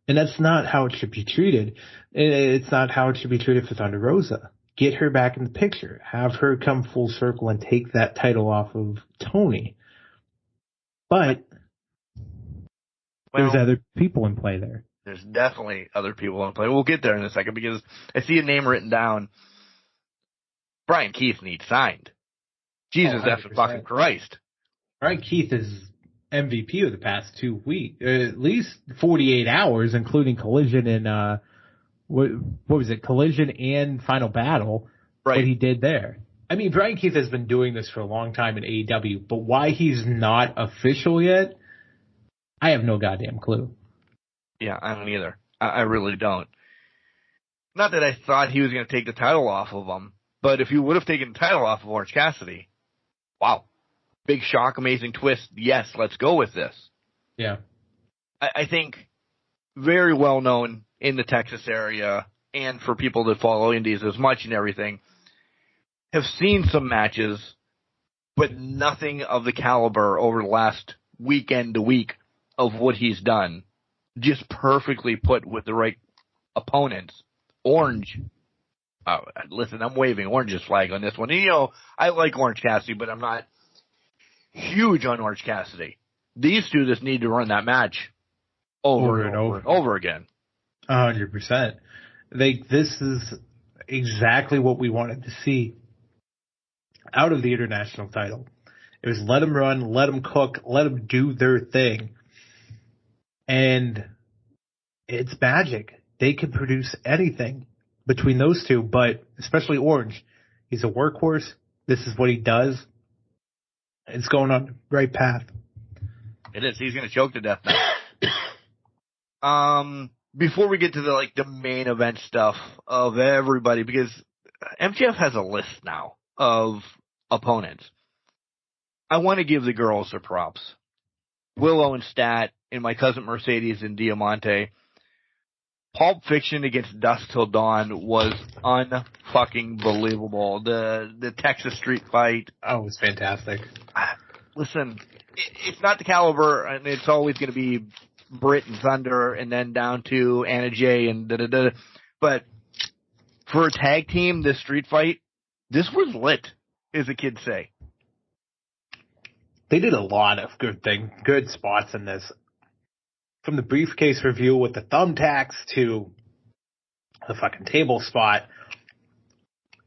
And that's not how it should be treated. It's not how it should be treated for Thunder Rosa. Get her back in the picture. Have her come full circle and take that title off of Tony. But there's other people in play there. There's definitely other people in play. We'll get there in a second, because I see a name written down. Brian Keith needs signed. Jesus effing fucking Christ. Brian Keith is MVP of the past 2 weeks, at least 48 hours, including Collision and what was it? Collision and Final Battle. Right. What he did there. I mean, Brian Keith has been doing this for a long time in AEW, but why he's not official yet, I have no goddamn clue. Yeah, I don't either. I really don't. Not that I thought he was going to take the title off of him, but if he would have taken the title off of Orange Cassidy, wow. Big shock, amazing twist. Yes, let's go with this. Yeah. I think very well known in the Texas area, and for people that follow indies as much and everything, have seen some matches, but nothing of the caliber over the last weekend to week of what he's done. Just perfectly put with the right opponents. Orange. Listen, I'm waving Orange's flag on this one. And, I like Orange Cassidy, but I'm not huge on Orange Cassidy. These two just need to run that match over and over again. 100%. This is exactly what we wanted to see out of the international title. It was let them run, let them cook, let them do their thing. And it's magic. They can produce anything between those two, but especially Orange. He's a workhorse. This is what he does. It's going on the right path. It is. He's going to choke to death now. Before we get to the main event stuff of everybody, because MJF has a list now of opponents. I want to give the girls their props. Willow and Stat, and my cousin Mercedes and Diamante. Pulp Fiction against Dusk Till Dawn was unfucking believable. The Texas street fight. Oh, it was fantastic. Listen, it's not the caliber, and it's always going to be Britt and Thunder, and then down to Anna Jay and da-da-da. But for a tag team, this street fight, this was lit, as the kids say. They did a lot of good spots in this. From the briefcase review with the thumbtacks to the fucking table spot,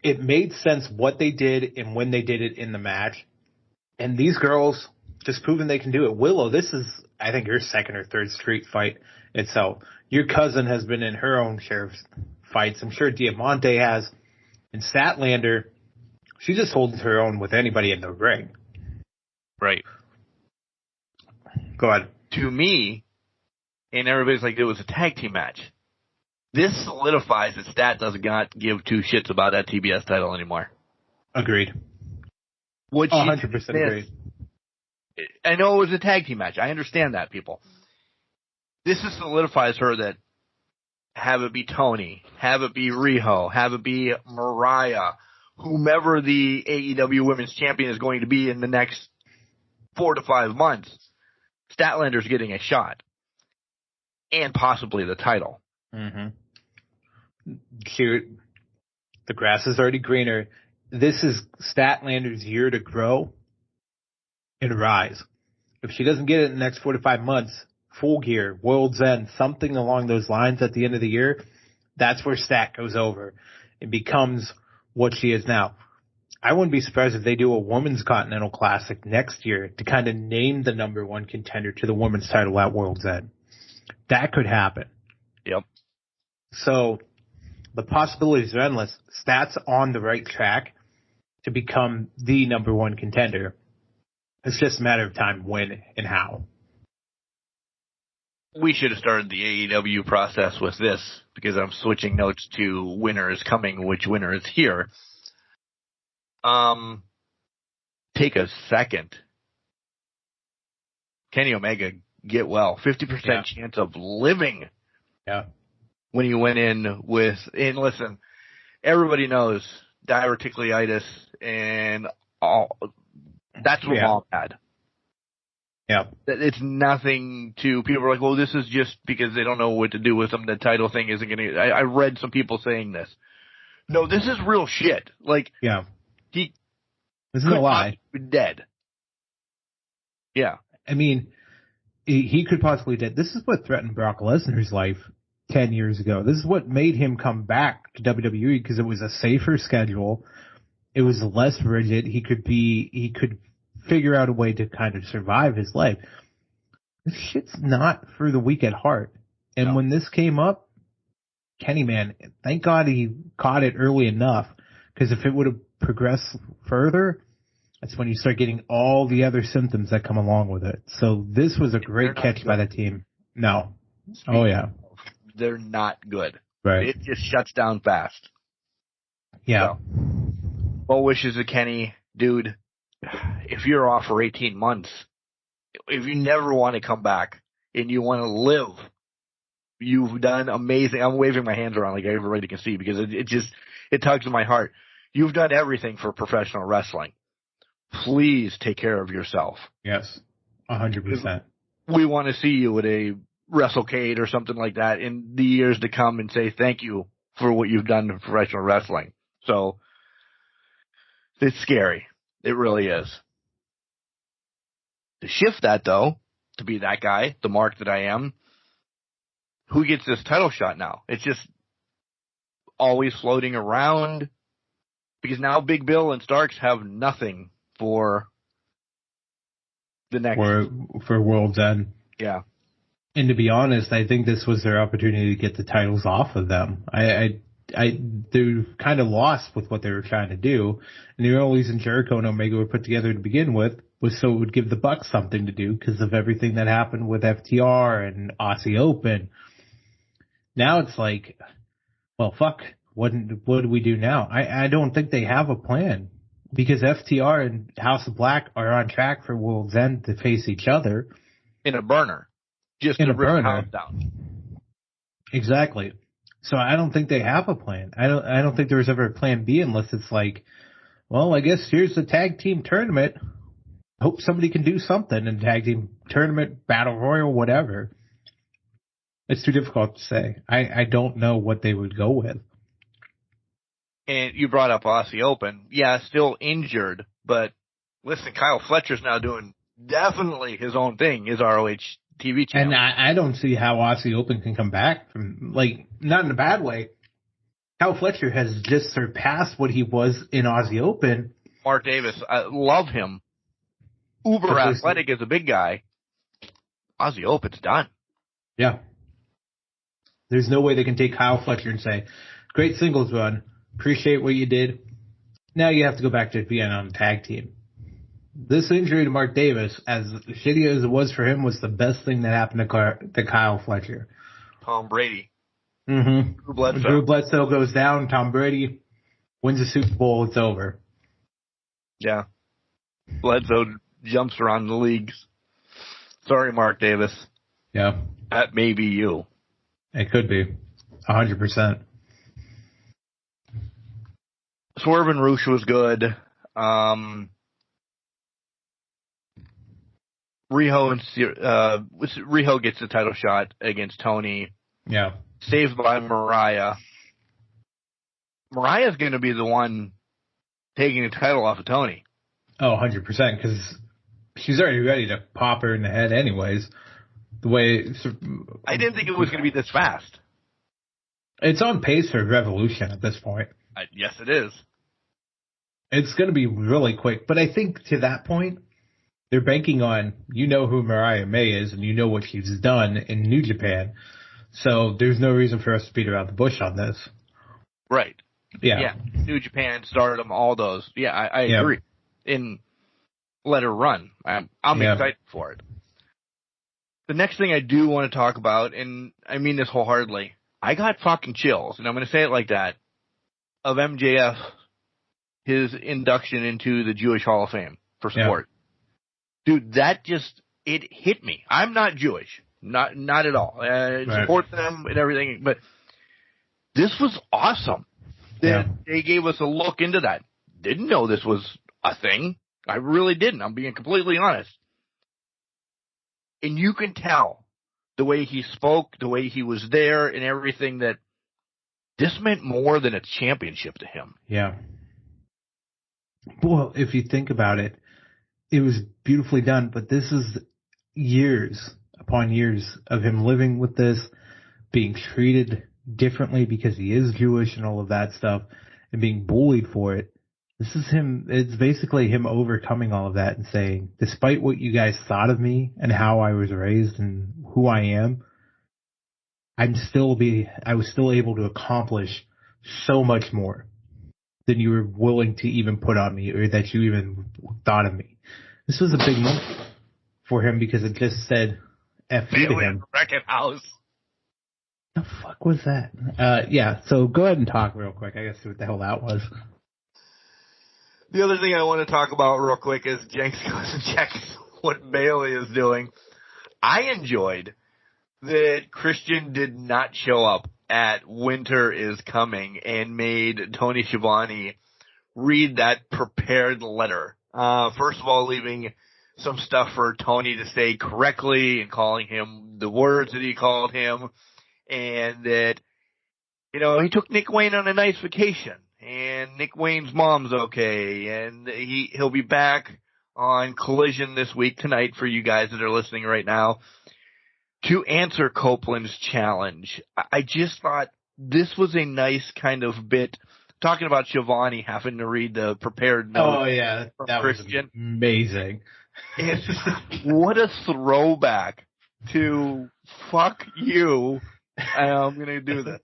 it made sense what they did and when they did it in the match. And these girls just proving they can do it. Willow, this is, I think, your second or third street fight itself. Your cousin has been in her own share of fights. I'm sure Diamante has. And Statlander, she just holds her own with anybody in the ring. Right. Go ahead. To me, and everybody's like, it was a tag team match. This solidifies that Stat does not give two shits about that TBS title anymore. Agreed. 100% agreed. I know it was a tag team match. I understand that, people. This just solidifies her that have it be Tony, have it be Riho, have it be Mariah, whomever the AEW Women's Champion is going to be in the next 4 to 5 months, Statlander's getting a shot. And possibly the title. Mm-hmm. Shoot. The grass is already greener. This is Statlander's year to grow and rise. If she doesn't get it in the next 4 to 5 months, Full Gear, World's End, something along those lines at the end of the year, that's where Stat goes over and becomes what she is now. I wouldn't be surprised if they do a Women's Continental Classic next year to kind of name the number one contender to the women's title at World's End. That could happen. Yep. So the possibilities are endless. Stat's on the right track to become the number one contender. It's just a matter of time when and how. We should have started the AEW process with this because I'm switching notes to winner is coming, which winner is here. Take a second. Kenny Omega, get well. 50% chance of living. Yeah. When he went in with, and listen, everybody knows diverticulitis and all. That's what Mom had. Yeah. It's nothing to, people are like, well, this is just because they don't know what to do with him. The title thing isn't going to, I read some people saying this. No, this is real shit. Like, this isn't a lie. Be dead. Yeah. I mean, he could possibly be dead. This is what threatened Brock Lesnar's life 10 years ago. This is what made him come back to WWE because it was a safer schedule. It was less rigid. He could figure out a way to kind of survive his life. This shit's not for the weak at heart. And when this came up, Kenny, man, thank God he caught it early enough, because if it would have progressed further, that's when you start getting all the other symptoms that come along with it. So this was a great catch by the team. No. Oh, yeah. They're not good. Right. It just shuts down fast. Yeah. So, well wishes to Kenny. Dude, if you're off for 18 months, if you never want to come back and you want to live, you've done amazing. I'm waving my hands around like everybody can see because it tugs at my heart. You've done everything for professional wrestling. Please take care of yourself. Yes, 100%. We want to see you at a WrestleCade or something like that in the years to come and say thank you for what you've done to professional wrestling. So it's scary. It really is. To shift that, though, to be that guy, the mark that I am, who gets this title shot now? It's just always floating around because now Big Bill and Starks have nothing for the next. For World's End. Yeah. And to be honest, I think this was their opportunity to get the titles off of them. They're kind of lost with what they were trying to do. And the only reason Jericho and Omega were put together to begin with was so it would give the Bucks something to do because of everything that happened with FTR and Aussie Open. Now it's like, well, fuck, what do we do now? I don't think they have a plan because FTR and House of Black are on track for World's End to face each other. In a burner. Just in to a burner. House down. Exactly. So I don't think they have a plan. I don't think there was ever a plan B unless it's like, well, I guess here's the tag team tournament. Hope somebody can do something in tag team tournament, battle royal, whatever. It's too difficult to say. I don't know what they would go with. And you brought up Aussie Open. Yeah, still injured, but listen, Kyle Fletcher's now doing definitely his own thing, his ROH TV channel. And I don't see how Aussie Open can come back from, like, not in a bad way. Kyle Fletcher has just surpassed what he was in Aussie Open. Mark Davis, I love him. Uber athletic as a big guy. Aussie Open's done. Yeah. There's no way they can take Kyle Fletcher and say, great singles run, appreciate what you did. Now you have to go back to being on the tag team. This injury to Mark Davis, as shitty as it was for him, was the best thing that happened to Kyle Fletcher. Tom Brady. Mm-hmm. Drew Bledsoe goes down. Tom Brady wins the Super Bowl. It's over. Yeah. Bledsoe jumps around the leagues. Sorry, Mark Davis. Yeah. That may be you. It could be. 100%. Swerve and Roosh was good. Riho gets the title shot against Tony. Yeah. Saved by Mariah. Mariah's going to be the one taking the title off of Tony. Oh, 100%, because she's already ready to pop her in the head anyways. The way I didn't think it was going to be this fast. It's on pace for Revolution at this point. Yes, it is. It's going to be really quick, but I think to that point, they're banking on, you know who Mariah May is and you know what she's done in New Japan. So there's no reason for us to beat around the bush on this. Right. Yeah. New Japan, Stardom, all those. Yeah, I agree. And let her run. I'm excited for it. the next thing I do want to talk about, and I mean this wholeheartedly, I got fucking chills, and I'm going to say it like that, of MJF, his induction into the Jewish Hall of Fame for sport. Yeah. Dude, that just, it hit me. I'm not Jewish. Not at all. I support them and everything, but this was awesome. They gave us a look into that. Didn't know this was a thing. I really didn't. I'm being completely honest. And you can tell the way he spoke, the way he was there, and everything that this meant more than a championship to him. Yeah. Well, if you think about it, it was beautifully done, but this is years upon years of him living with this, being treated differently because he is Jewish and all of that stuff, and being bullied for it. This is him. It's basically him overcoming all of that and saying, despite what you guys thought of me and how I was raised and who I am, I was still able to accomplish so much more than you were willing to even put on me or that you even thought of me. This was a big moment for him because it just said F you to him. Wrecking house. The fuck was that? Yeah, so go ahead and talk real quick. I guess what the hell that was. The other thing I want to talk about real quick is Jenks goes and checks what Bailey is doing. I enjoyed that Christian did not show up at Winter is Coming and made Tony Schiavone read that prepared letter. First of all, leaving some stuff for Tony to say correctly and calling him the words that he called him, and that, you know, he took Nick Wayne on a nice vacation. And Nick Wayne's mom's okay, and he'll be back on Collision this week tonight for you guys that are listening right now to answer Copeland's challenge. I just thought this was a nice kind of bit, talking about Schiavone having to read the prepared note. Oh yeah, that Christian. Was amazing. And what a throwback to fuck you, I'm going to do this.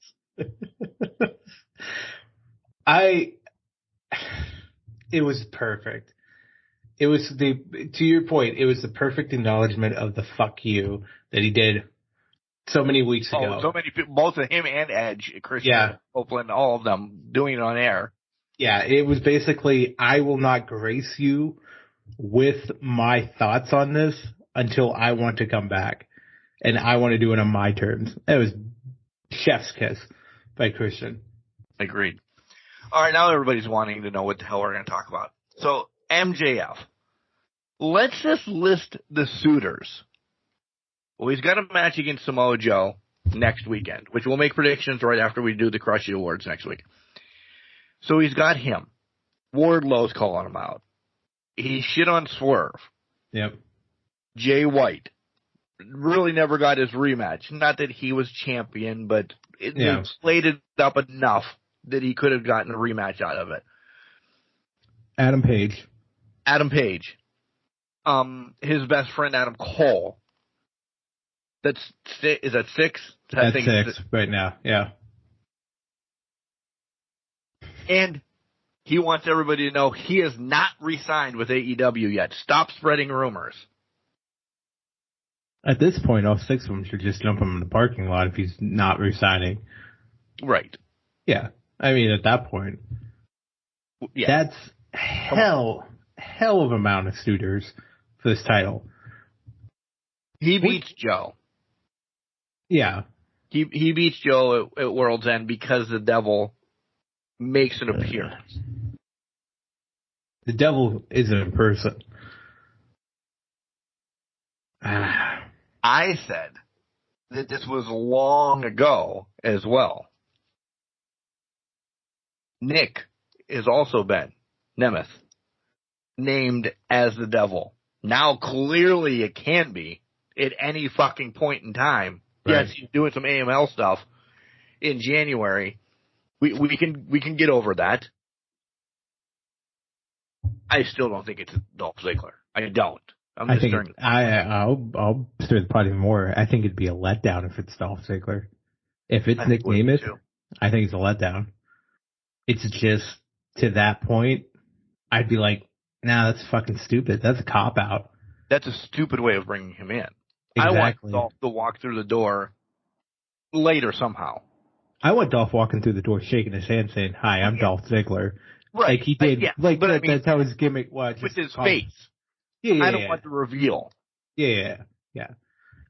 It was perfect. It was to your point, it was the perfect acknowledgement of the fuck you that he did so many weeks ago. So many people, both of him and Edge, Christian, Copeland, all of them doing it on air. Yeah, it was basically, I will not grace you with my thoughts on this until I want to come back. And I want to do it on my terms. It was chef's kiss by Christian. Agreed. All right, now everybody's wanting to know what the hell we're going to talk about. So, MJF. Let's just list the suitors. Well, he's got a match against Samoa Joe next weekend, which we'll make predictions right after we do the Crush You Awards next week. So he's got him. Wardlow's calling him out. He shit on Swerve. Yep. Jay White. Really never got his rematch. Not that he was champion, but they played it up enough that he could have gotten a rematch out of it. Adam Page. His best friend, Adam Cole. Is that 6? That's 6 right now, yeah. And he wants everybody to know he is not re-signed with AEW yet. Stop spreading rumors. At this point, all 6 of them should just dump him in the parking lot if he's not re-signing. Right. Yeah. I mean, at that point, that's hell of amount of suitors for this title. He beats Joe. Yeah. He beats Joe at World's End because the Devil makes an appearance. The Devil isn't a person. I said that this was long ago as well. Nick has also been, Nemeth, named as the Devil. Now clearly it can be at any fucking point in time. Right. Yes, he's doing some AML stuff in January. We can get over that. I still don't think it's Dolph Ziggler. I don't. I'll stir the pot even more. I think it'd be a letdown if it's Dolph Ziggler. If it's Nick Nemeth, I think it's a letdown. It's just to that point, I'd be like, nah, that's fucking stupid. That's a cop out. That's a stupid way of bringing him in. Exactly. I want Dolph to walk through the door later somehow. I want Dolph walking through the door, shaking his hand, saying, "Hi, I'm Dolph Ziggler." Right. Like he did. That's how his gimmick was. With his face. Yeah. I don't want the reveal. Yeah.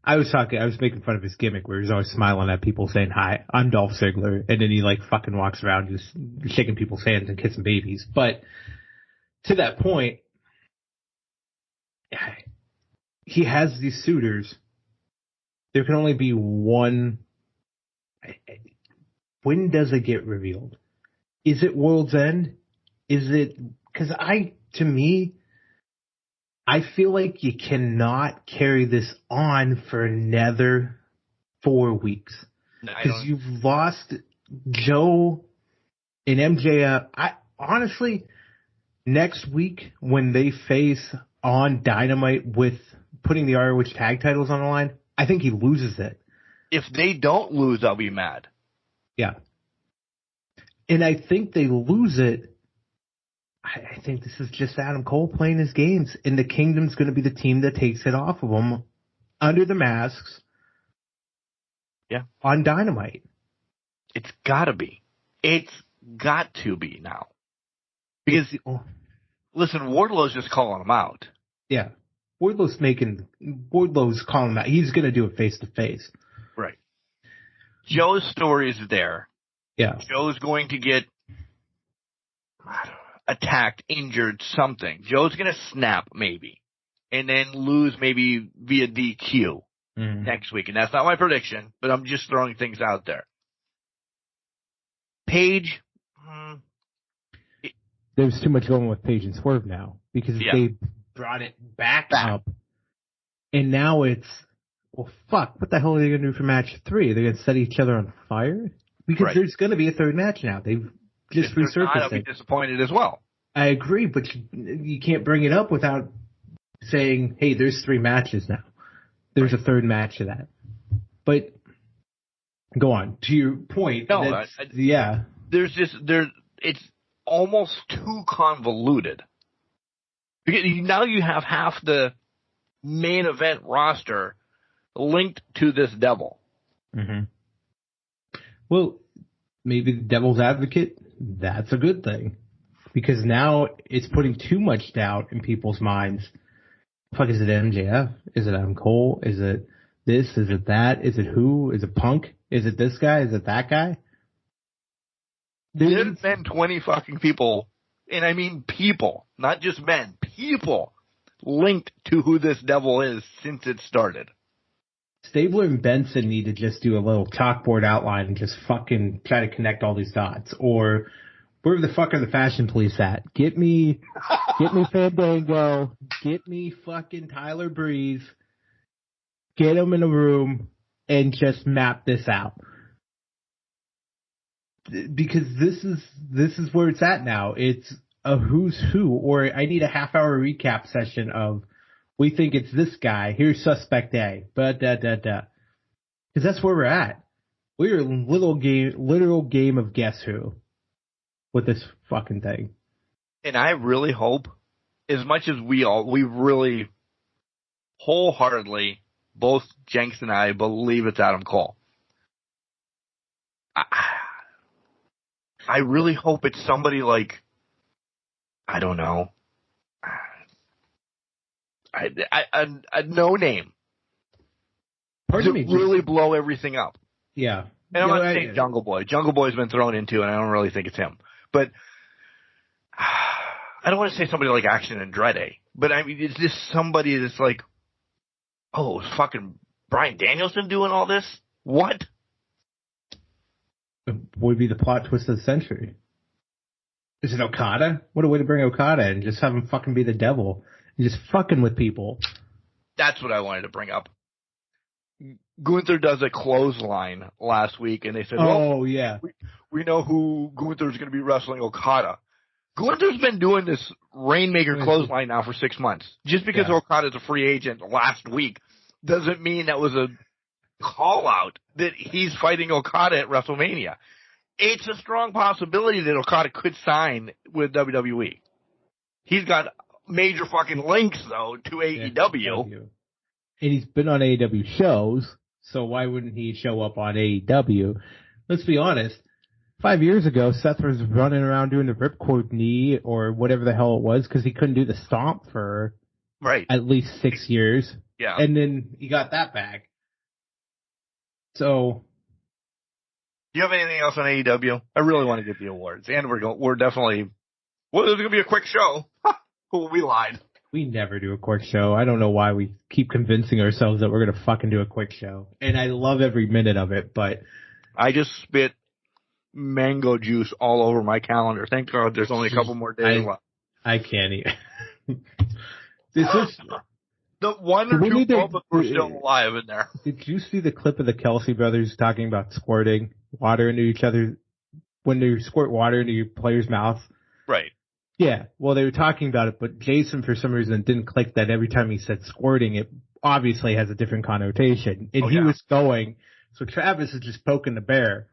I was making fun of his gimmick where he's always smiling at people saying, "Hi, I'm Dolph Ziggler," and then he fucking walks around just shaking people's hands and kissing babies. But to that point, he has these suitors. There can only be one. When does it get revealed? Is it World's End? Is it, because to me, I feel like you cannot carry this on for another 4 weeks. Because you've lost Joe and MJF. Honestly, next week when they face on Dynamite with putting the ROH tag titles on the line, I think he loses it. If they don't lose, I'll be mad. Yeah. And I think they lose it. I think this is just Adam Cole playing his games, and the Kingdom's going to be the team that takes it off of them under the masks. Yeah. On Dynamite. It's got to be. It's got to be now. Because, listen, Wardlow's just calling him out. Yeah. Wardlow's calling him out. He's going to do it face to face. Right. Joe's story is there. Yeah. Joe's going to get attacked, injured, something. Joe's going to snap maybe and then lose maybe via DQ next week. And that's not my prediction, but I'm just throwing things out there. Paige. There's too much going with Paige and Swerve now because they brought it back up. And now it's, well, fuck, what the hell are they going to do for match 3? Are they going to set each other on fire? Because there's going to be a third match now. They've just resurfaced it. I'll be disappointed as well. I agree, but you can't bring it up without saying, hey, there's 3 matches now. There's a third match to that. But go on. To your point. No, it's almost too convoluted. Because now you have half the main event roster linked to this devil. Mm-hmm. Well, maybe the devil's advocate, that's a good thing. Because now it's putting too much doubt in people's minds. Fuck, is it MJF? Is it Adam Cole? Is it this? Is it that? Is it who? Is it Punk? Is it this guy? Is it that guy? There's been 20 fucking people, and I mean people, not just men, people linked to who this devil is since it started. Stabler and Benson need to just do a little chalkboard outline and just fucking try to connect all these dots. Or where the fuck are the fashion police at? Get me Fandango. Get me fucking Tyler Breeze. Get them in a room and just map this out. Because this is where it's at now. It's a who's who, or I need a half-hour recap session of, we think it's this guy, here's suspect A, but Because that's where we're at. We're in literal game of guess who with this fucking thing. And I really hope, as much as we really wholeheartedly, both Jenks and I believe it's Adam Cole. I really hope it's somebody like, I don't know, a no name. Pardon me, really blow everything up. Yeah. And I'm not saying Jungle Boy. Jungle Boy's been thrown into, and I don't really think it's him. But I don't want to say somebody like Action Andretti, but I mean, it's just somebody that's like, oh, is fucking Bryan Danielson doing all this? What? Would be the plot twist of the century. Is it Okada? What a way to bring Okada in. Just have him fucking be the devil. And just fucking with people. That's what I wanted to bring up. Gunther does a clothesline last week, and they said, we know who Gunther's going to be wrestling Okada. Gunther's been doing this Rainmaker clothesline now for 6 months. Just because Okada's a free agent last week doesn't mean that was a call out that he's fighting Okada at WrestleMania. It's a strong possibility that Okada could sign with WWE. He's got major fucking links, though, to AEW. and he's been on AEW shows, so why wouldn't he show up on AEW? Let's be honest. 5 years ago, Seth was running around doing the ripcord knee or whatever the hell it was because he couldn't do the stomp for at least 6 years. Yeah. And then he got that back. So. Do you have anything else on AEW? I really want to get the awards. And we're definitely, there's going to be a quick show. We lied. We never do a quick show. I don't know why we keep convincing ourselves that we're going to fucking do a quick show. And I love every minute of it, but. I just spit mango juice all over my calendar. Thank God there's only a couple more days left. I can't even. This is the one or two people were still alive in there. Did you see the clip of the Kelsey brothers talking about squirting water into each other when they squirt water into your player's mouth? Right. Yeah. Well, they were talking about it, but Jason, for some reason, didn't click that every time he said squirting, it obviously has a different connotation. And he was going, so Travis is just poking the bear.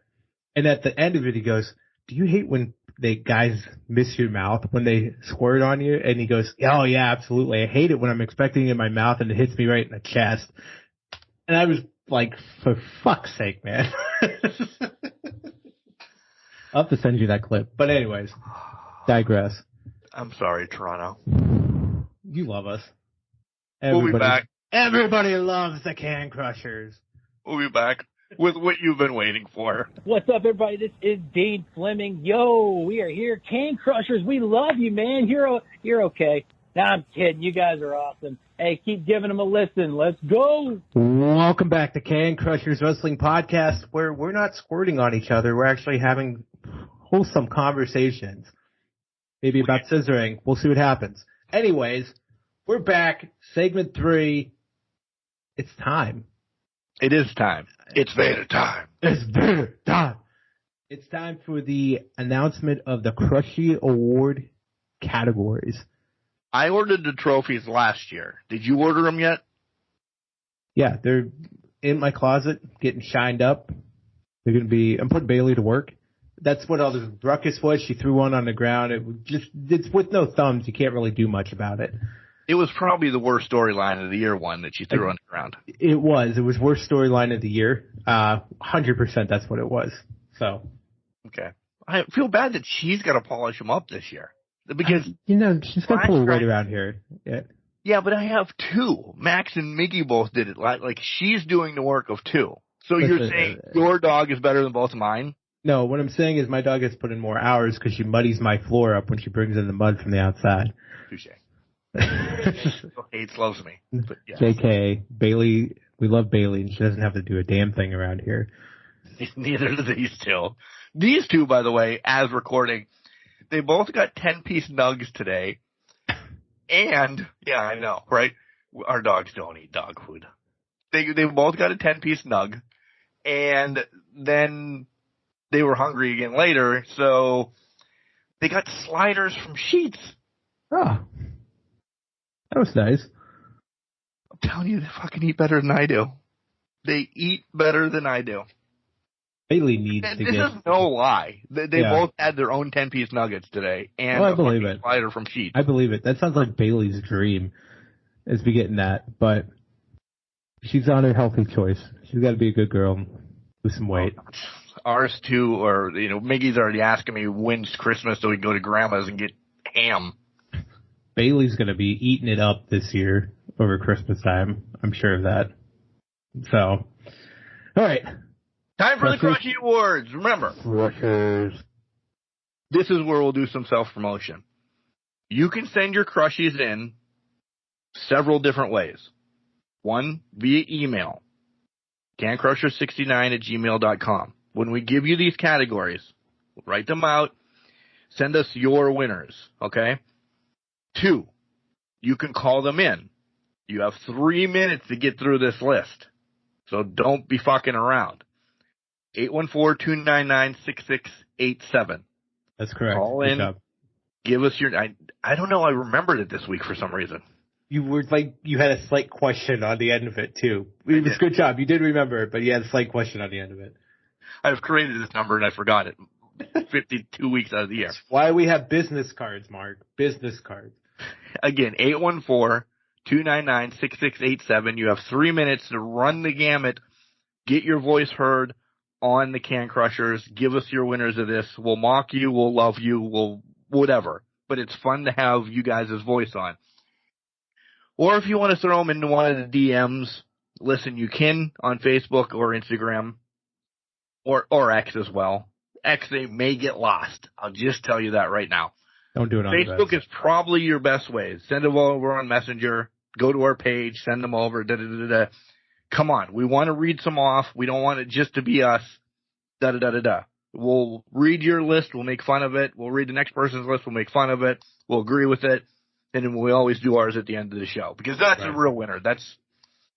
And at the end of it, he goes, do you hate when guys miss your mouth when they squirt on you? And he goes, oh, yeah, absolutely. I hate it when I'm expecting it in my mouth and it hits me right in the chest. And I was like, for fuck's sake, man. I'll have to send you that clip. But anyways, digress. I'm sorry, Toronto. You love us. We'll be back. Everybody loves the Can Crushers. We'll be back with what you've been waiting for. What's up, everybody? This is Dean Fleming. Yo, we are here. Can Crushers, we love you, man. You're okay. Nah, I'm kidding. You guys are awesome. Hey, keep giving them a listen. Let's go. Welcome back to Can Crushers Wrestling Podcast, where we're not squirting on each other. We're actually having wholesome conversations. Maybe about scissoring. We'll see what happens. Anyways, we're back. Segment 3. It's time. It is time. It's Vader time. It's Vader time. It's time for the announcement of the Crushy Award categories. I ordered the trophies last year. Did you order them yet? Yeah, they're in my closet, getting shined up. They're going to be, I'm putting Bailey to work. That's what all the ruckus was. She threw one on the ground. It's with no thumbs. You can't really do much about it. It was probably the worst storyline of the year one that she threw on the ground. It was. It was worst storyline of the year. 100% that's what it was. So. Okay. I feel bad that she's got to polish them up this year. Because she's got to pull her weight around here. Yeah, but I have two. Max and Mickey both did it. Like she's doing the work of two. So you're saying your dog is better than both of mine? No, what I'm saying is my dog has put in more hours because she muddies my floor up when she brings in the mud from the outside. Touche. Hates loves me. But yes. JK, Bailey, we love Bailey, and she doesn't have to do a damn thing around here. Neither do these two. These two, by the way, as recording, they both got 10-piece nugs today. And, yeah, I know, right? Our dogs don't eat dog food. They both got a 10-piece nug. And then they were hungry again later, so they got sliders from Sheetz. Oh. That was nice. I'm telling you, they fucking eat better than I do. They eat better than I do. Bailey needs to get... This is no lie. They both had their own 10-piece nuggets today, and I believe it. Slider from Sheetz. I believe it. That sounds like Bailey's dream, is be getting that. But she's on her healthy choice. She's got to be a good girl, lose some weight. Ours too, or Miggy's already asking me when's Christmas so we can go to Grandma's and get ham. Bailey's going to be eating it up this year over Christmas time. I'm sure of that. So, all right. Time for the Crushy Awards. Remember, Crushers. This is where we'll do some self-promotion. You can send your crushies in several different ways. One, via email, cancrusher69@gmail.com. When we give you these categories, write them out, send us your winners, okay? 2, you can call them in. You have 3 minutes to get through this list, so don't be fucking around. 814-299-6687. That's correct. Call in, give us your... I don't know, I remembered it this week for some reason. You were you had a slight question on the end of it, too. It was a good job. You did remember it, but you had a slight question on the end of it. I've created this number and I forgot it 52 weeks out of the year. That's why we have business cards, Mark. Business cards. Again, 299-6687. You have 3 minutes to run the gamut, get your voice heard on the Can Crushers. Give us your winners of this. We'll mock you, we'll love you, we'll whatever. But it's fun to have you guys' voice on. Or if you want to throw them into one of the DMs, listen, you can on Facebook or Instagram or X as well. X, they may get lost. I'll just tell you that right now. Don't do it on Facebook is probably your best way. Send them over on Messenger. Go to our page. Send them over. Come on. We want to read some off. We don't want it just to be us. We'll read your list. We'll make fun of it. We'll read the next person's list. We'll make fun of it. We'll agree with it. And then we always do ours at the end of the show. Because that's the real winner. That's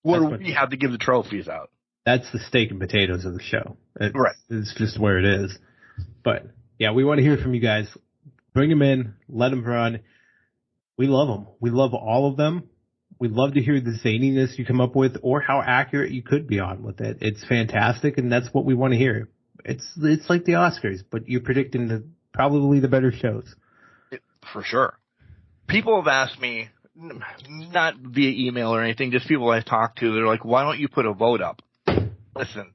where we have to give the trophies out. That's the steak and potatoes of the show. Right. It's just where it is. But, yeah, we want to hear from you guys. Bring them in. Let them run. We love them. We love all of them. We love to hear the zaniness you come up with or how accurate you could be on with it. It's fantastic, and that's what we want to hear. It's like the Oscars, but you're predicting probably the better shows. For sure. People have asked me, not via email or anything, just people I've talked to, they're like, why don't you put a vote up? Listen,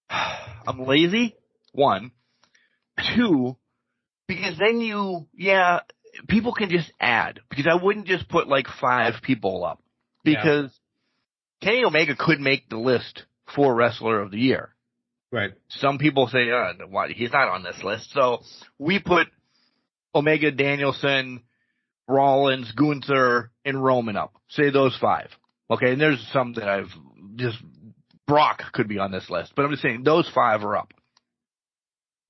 I'm lazy, 1. 2, because then people can just add. Because I wouldn't just put like 5 people up. Because Kenny Omega could make the list for Wrestler of the Year. Right. Some people say, he's not on this list. So we put Omega, Danielson, Rollins, Gunther, and Roman up. Say those 5. Okay, and there's some that I've just... Brock could be on this list. But I'm just saying, those 5 are up.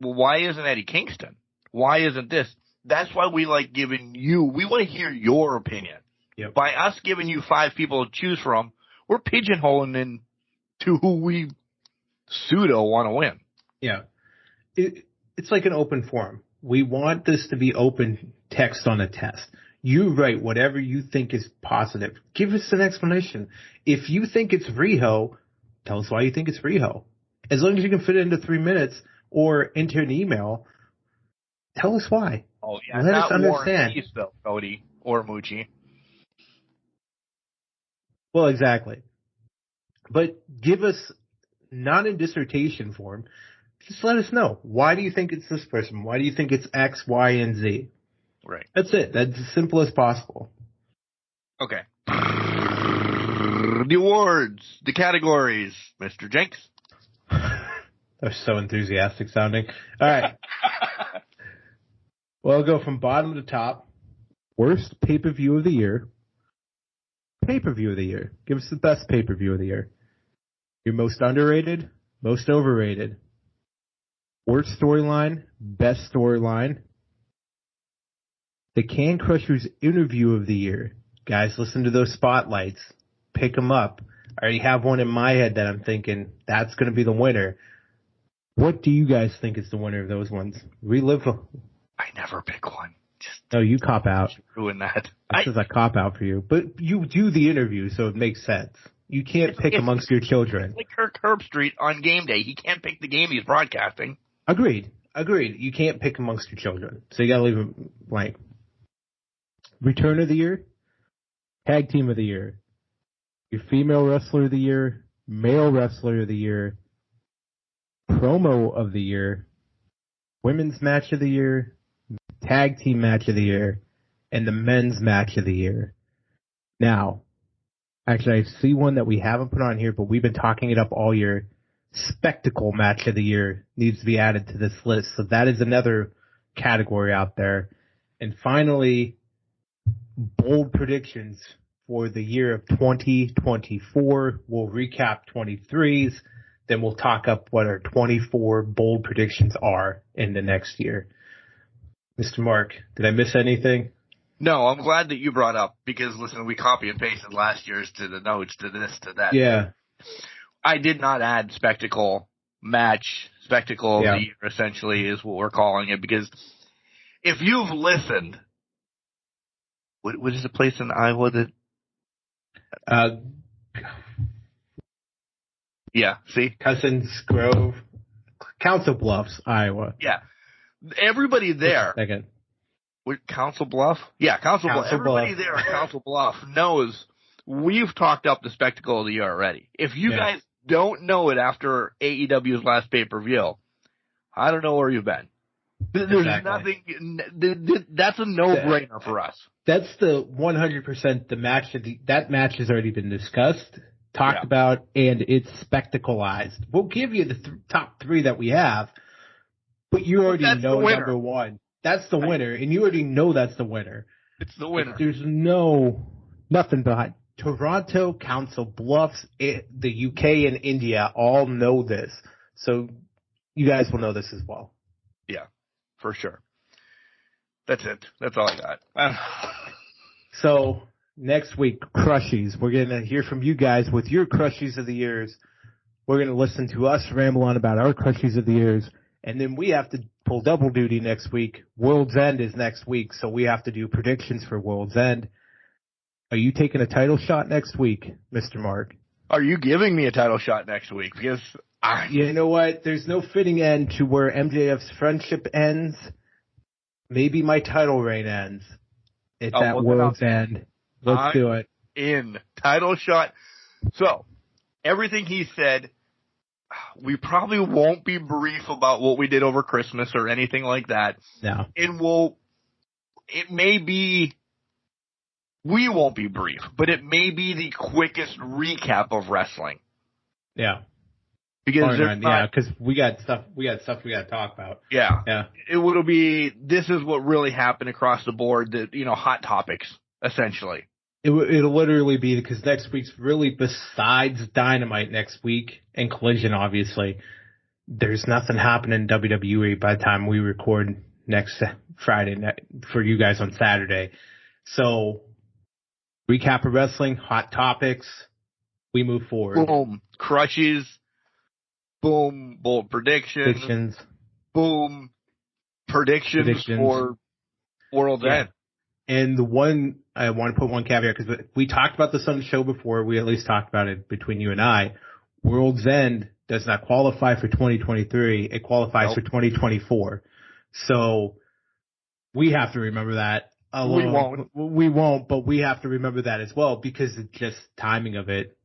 Well, why isn't Eddie Kingston? Why isn't this? That's why we like giving you, we want to hear your opinion. Yep. By us giving you 5 people to choose from, we're pigeonholing into who we pseudo want to win. Yeah. It's like an open forum. We want this to be open text on a test. You write whatever you think is positive. Give us an explanation. If you think it's Riho, tell us why you think it's Riho. As long as you can fit it into 3 minutes or enter an email, tell us why. Oh, yeah. Let us understand. Though, Cody or Moochie. Well, exactly. But give us, not in dissertation form, just let us know. Why do you think it's this person? Why do you think it's X, Y, and Z? Right. That's it. That's as simple as possible. Okay. The awards, the categories, Mr. Jenks. They're so enthusiastic sounding. All right. Well, I'll go from bottom to top. Worst pay-per-view of the year. Pay-per-view of the year. Give us the best pay-per-view of the year. Your most underrated, most overrated. Worst storyline, best storyline. The Can Crushers interview of the year. Guys, listen to those spotlights. Pick them up. I already have one in my head that I'm thinking that's going to be the winner. What do you guys think is the winner of those ones? I never pick one. No, you cop out. Ruin that. This is a cop out for you. But you do the interview, so it makes sense. You can't pick amongst your children. It's like Kirk Herbstreit on game day. He can't pick the game he's broadcasting. Agreed. You can't pick amongst your children. So you got to leave it blank. Return of the year. Tag team of the year. Your female wrestler of the year. Male wrestler of the year. Promo of the year. Women's match of the year. Tag team match of the year. And the men's match of the year. Now, actually, I see one that we haven't put on here, but we've been talking it up all year. Spectacle match of the year needs to be added to this list. So that is another category out there. And finally, bold predictions for the year of 2024. We'll recap 23s. Then we'll talk up what our 24 bold predictions are in the next year. Mr. Mark, did I miss anything? No, I'm glad that you brought up because, listen, we copy and pasted last year's to the notes, to this, to that. Yeah. I did not add spectacle match. Spectacle of the year, essentially, is what we're calling it. Because if you've listened, what is the place in Iowa that... yeah, see? Cousins Grove. Council Bluffs, Iowa. Yeah. Everybody there Council Bluff? Yeah, Council Bluff. Everybody there at Council Bluff knows we've talked up the spectacle of the year already. If you guys don't know it after AEW's last pay-per-view, I don't know where you've been. There's nothing. That's a no-brainer for us. That's the 100%. The match that match has already been discussed, talked about, and it's spectacleized. We'll give you the top 3 that we have, but you already know number 1. That's the winner, and you already know that's the winner. It's the winner. There's nothing behind. Toronto, Council Bluffs, the UK, and India all know this, so you guys will know this as well. Yeah, for sure. That's it. That's all I got. So next week, Crushies. We're going to hear from you guys with your Crushies of the years. We're going to listen to us ramble on about our Crushies of the years. And then we have to pull double duty next week. World's End is next week, so we have to do predictions for World's End. Are you taking a title shot next week, Mr. Mark? Are you giving me a title shot next week? Because you know what? There's no fitting end to where MJF's friendship ends. Maybe my title reign ends. It's at World's End. Let's do it. In title shot. So, everything he said, we probably won't be brief about what we did over Christmas or anything like that. No. It may be, we won't be brief, but it may be the quickest recap of wrestling. Yeah. Because because we got stuff we got to talk about. Yeah. It will be, this is what really happened across the board, hot topics, essentially. It'll literally be, because next week's really, besides Dynamite next week and Collision, obviously, there's nothing happening in WWE by the time we record next Friday for you guys on Saturday. So, recap of wrestling, hot topics, we move forward. Boom. Crushes. Boom. Bold predictions. Boom. Predictions for World's End. And the one, I want to put one caveat, because we talked about this on the show before. We at least talked about it between you and I. World's End does not qualify for 2023. It qualifies for 2024. So we have to remember that. We won't, but we have to remember that as well, because it's just timing of it.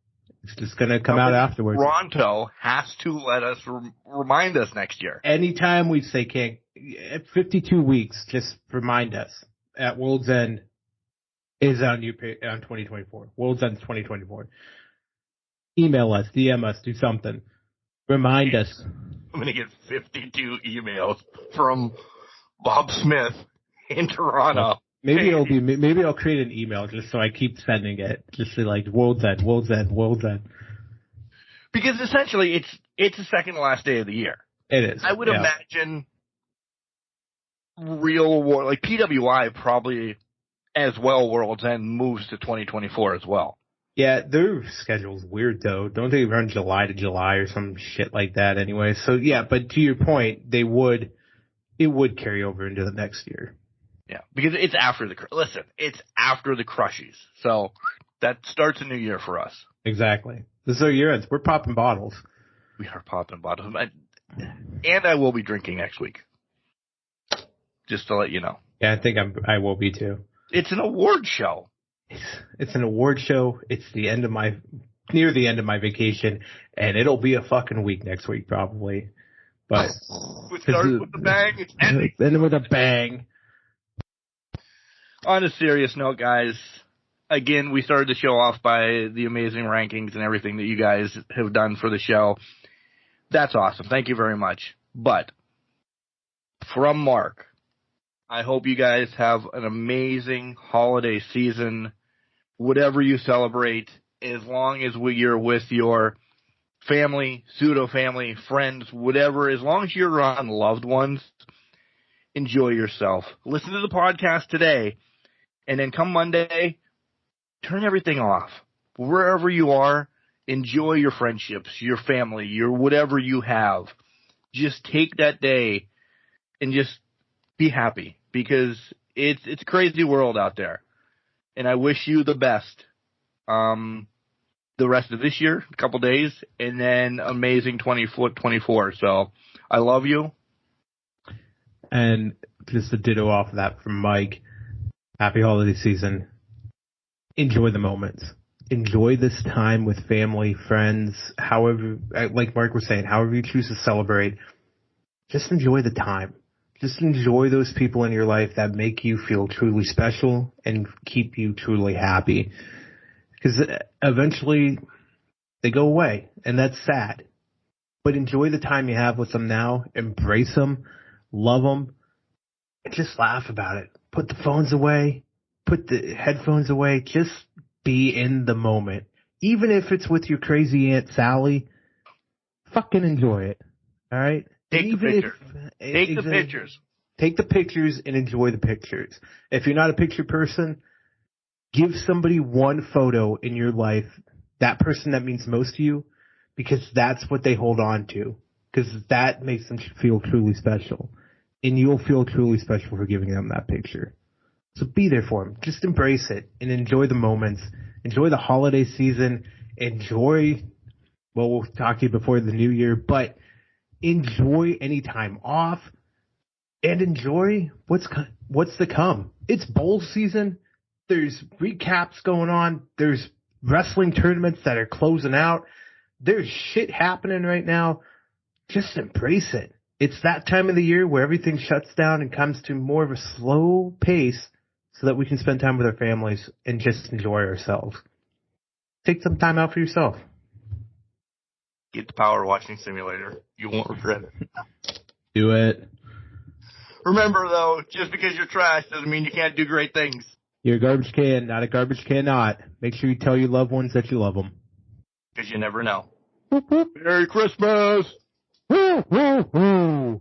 It's just going to come out afterwards. Toronto has to let us remind us next year. Anytime we say at 52 weeks, just remind us at World's End is on 2024. World's End 2024. Email us, DM us, do something. Remind us. I'm going to get 52 emails from Bob Smith in Toronto. Maybe I'll create an email just so I keep sending it. Just say like World's End, World's End, World's End. Because essentially it's the second to last day of the year. It is. I would imagine real war, like PWI probably as well, World's End moves to 2024 as well. Yeah, their schedule's weird though. Don't they run July to July or some shit like that anyway? So yeah, but to your point, it would carry over into the next year. Yeah, because it's after it's after the Crushies. So that starts a new year for us. Exactly. This is our year ends. We're popping bottles. We are popping bottles. And I will be drinking next week. Just to let you know. Yeah, I think I will be too. It's an award show. It's an award show. It's near the end of my vacation, and it'll be a fucking week next week probably. But it starts with a bang. It's ending. Then with a bang. On a serious note, guys, again, we started the show off by the amazing rankings and everything that you guys have done for the show. That's awesome. Thank you very much. But from Mark, I hope you guys have an amazing holiday season, whatever you celebrate, as long as you're with your family, pseudo-family, friends, whatever, as long as you're around loved ones, enjoy yourself. Listen to the podcast today. And then come Monday, turn everything off. Wherever you are, enjoy your friendships, your family, your whatever you have. Just take that day and just be happy, because it's a crazy world out there. And I wish you the best. The rest of this year, a couple days, and then amazing 2024. So I love you. And just a ditto off of that from Mike, happy holiday season. Enjoy the moments. Enjoy this time with family, friends, however, like Mark was saying, however you choose to celebrate. Just enjoy the time. Just enjoy those people in your life that make you feel truly special and keep you truly happy. Because eventually they go away, and that's sad. But enjoy the time you have with them now. Embrace them. Love them. And just laugh about it. Put the phones away. Put the headphones away. Just be in the moment. Even if it's with your crazy Aunt Sally, fucking enjoy it. All right? Take the pictures. Take the pictures. Take the pictures and enjoy the pictures. If you're not a picture person, give somebody one photo in your life, that person that means most to you, because that's what they hold on to. Because that makes them feel truly special. And you'll feel truly special for giving them that picture. So be there for them. Just embrace it and enjoy the moments. Enjoy the holiday season. Enjoy, well, we'll talk to you before the new year, but enjoy any time off and enjoy what's to come. It's bowl season. There's recaps going on. There's wrestling tournaments that are closing out. There's shit happening right now. Just embrace it. It's that time of the year where everything shuts down and comes to more of a slow pace so that we can spend time with our families and just enjoy ourselves. Take some time out for yourself. Get the Power Watching Simulator. You won't regret it. Do it. Remember, though, just because you're trash doesn't mean you can't do great things. You're a garbage can, not a garbage can not. Make sure you tell your loved ones that you love them. Because you never know. Merry Christmas! Woo, woo, woo.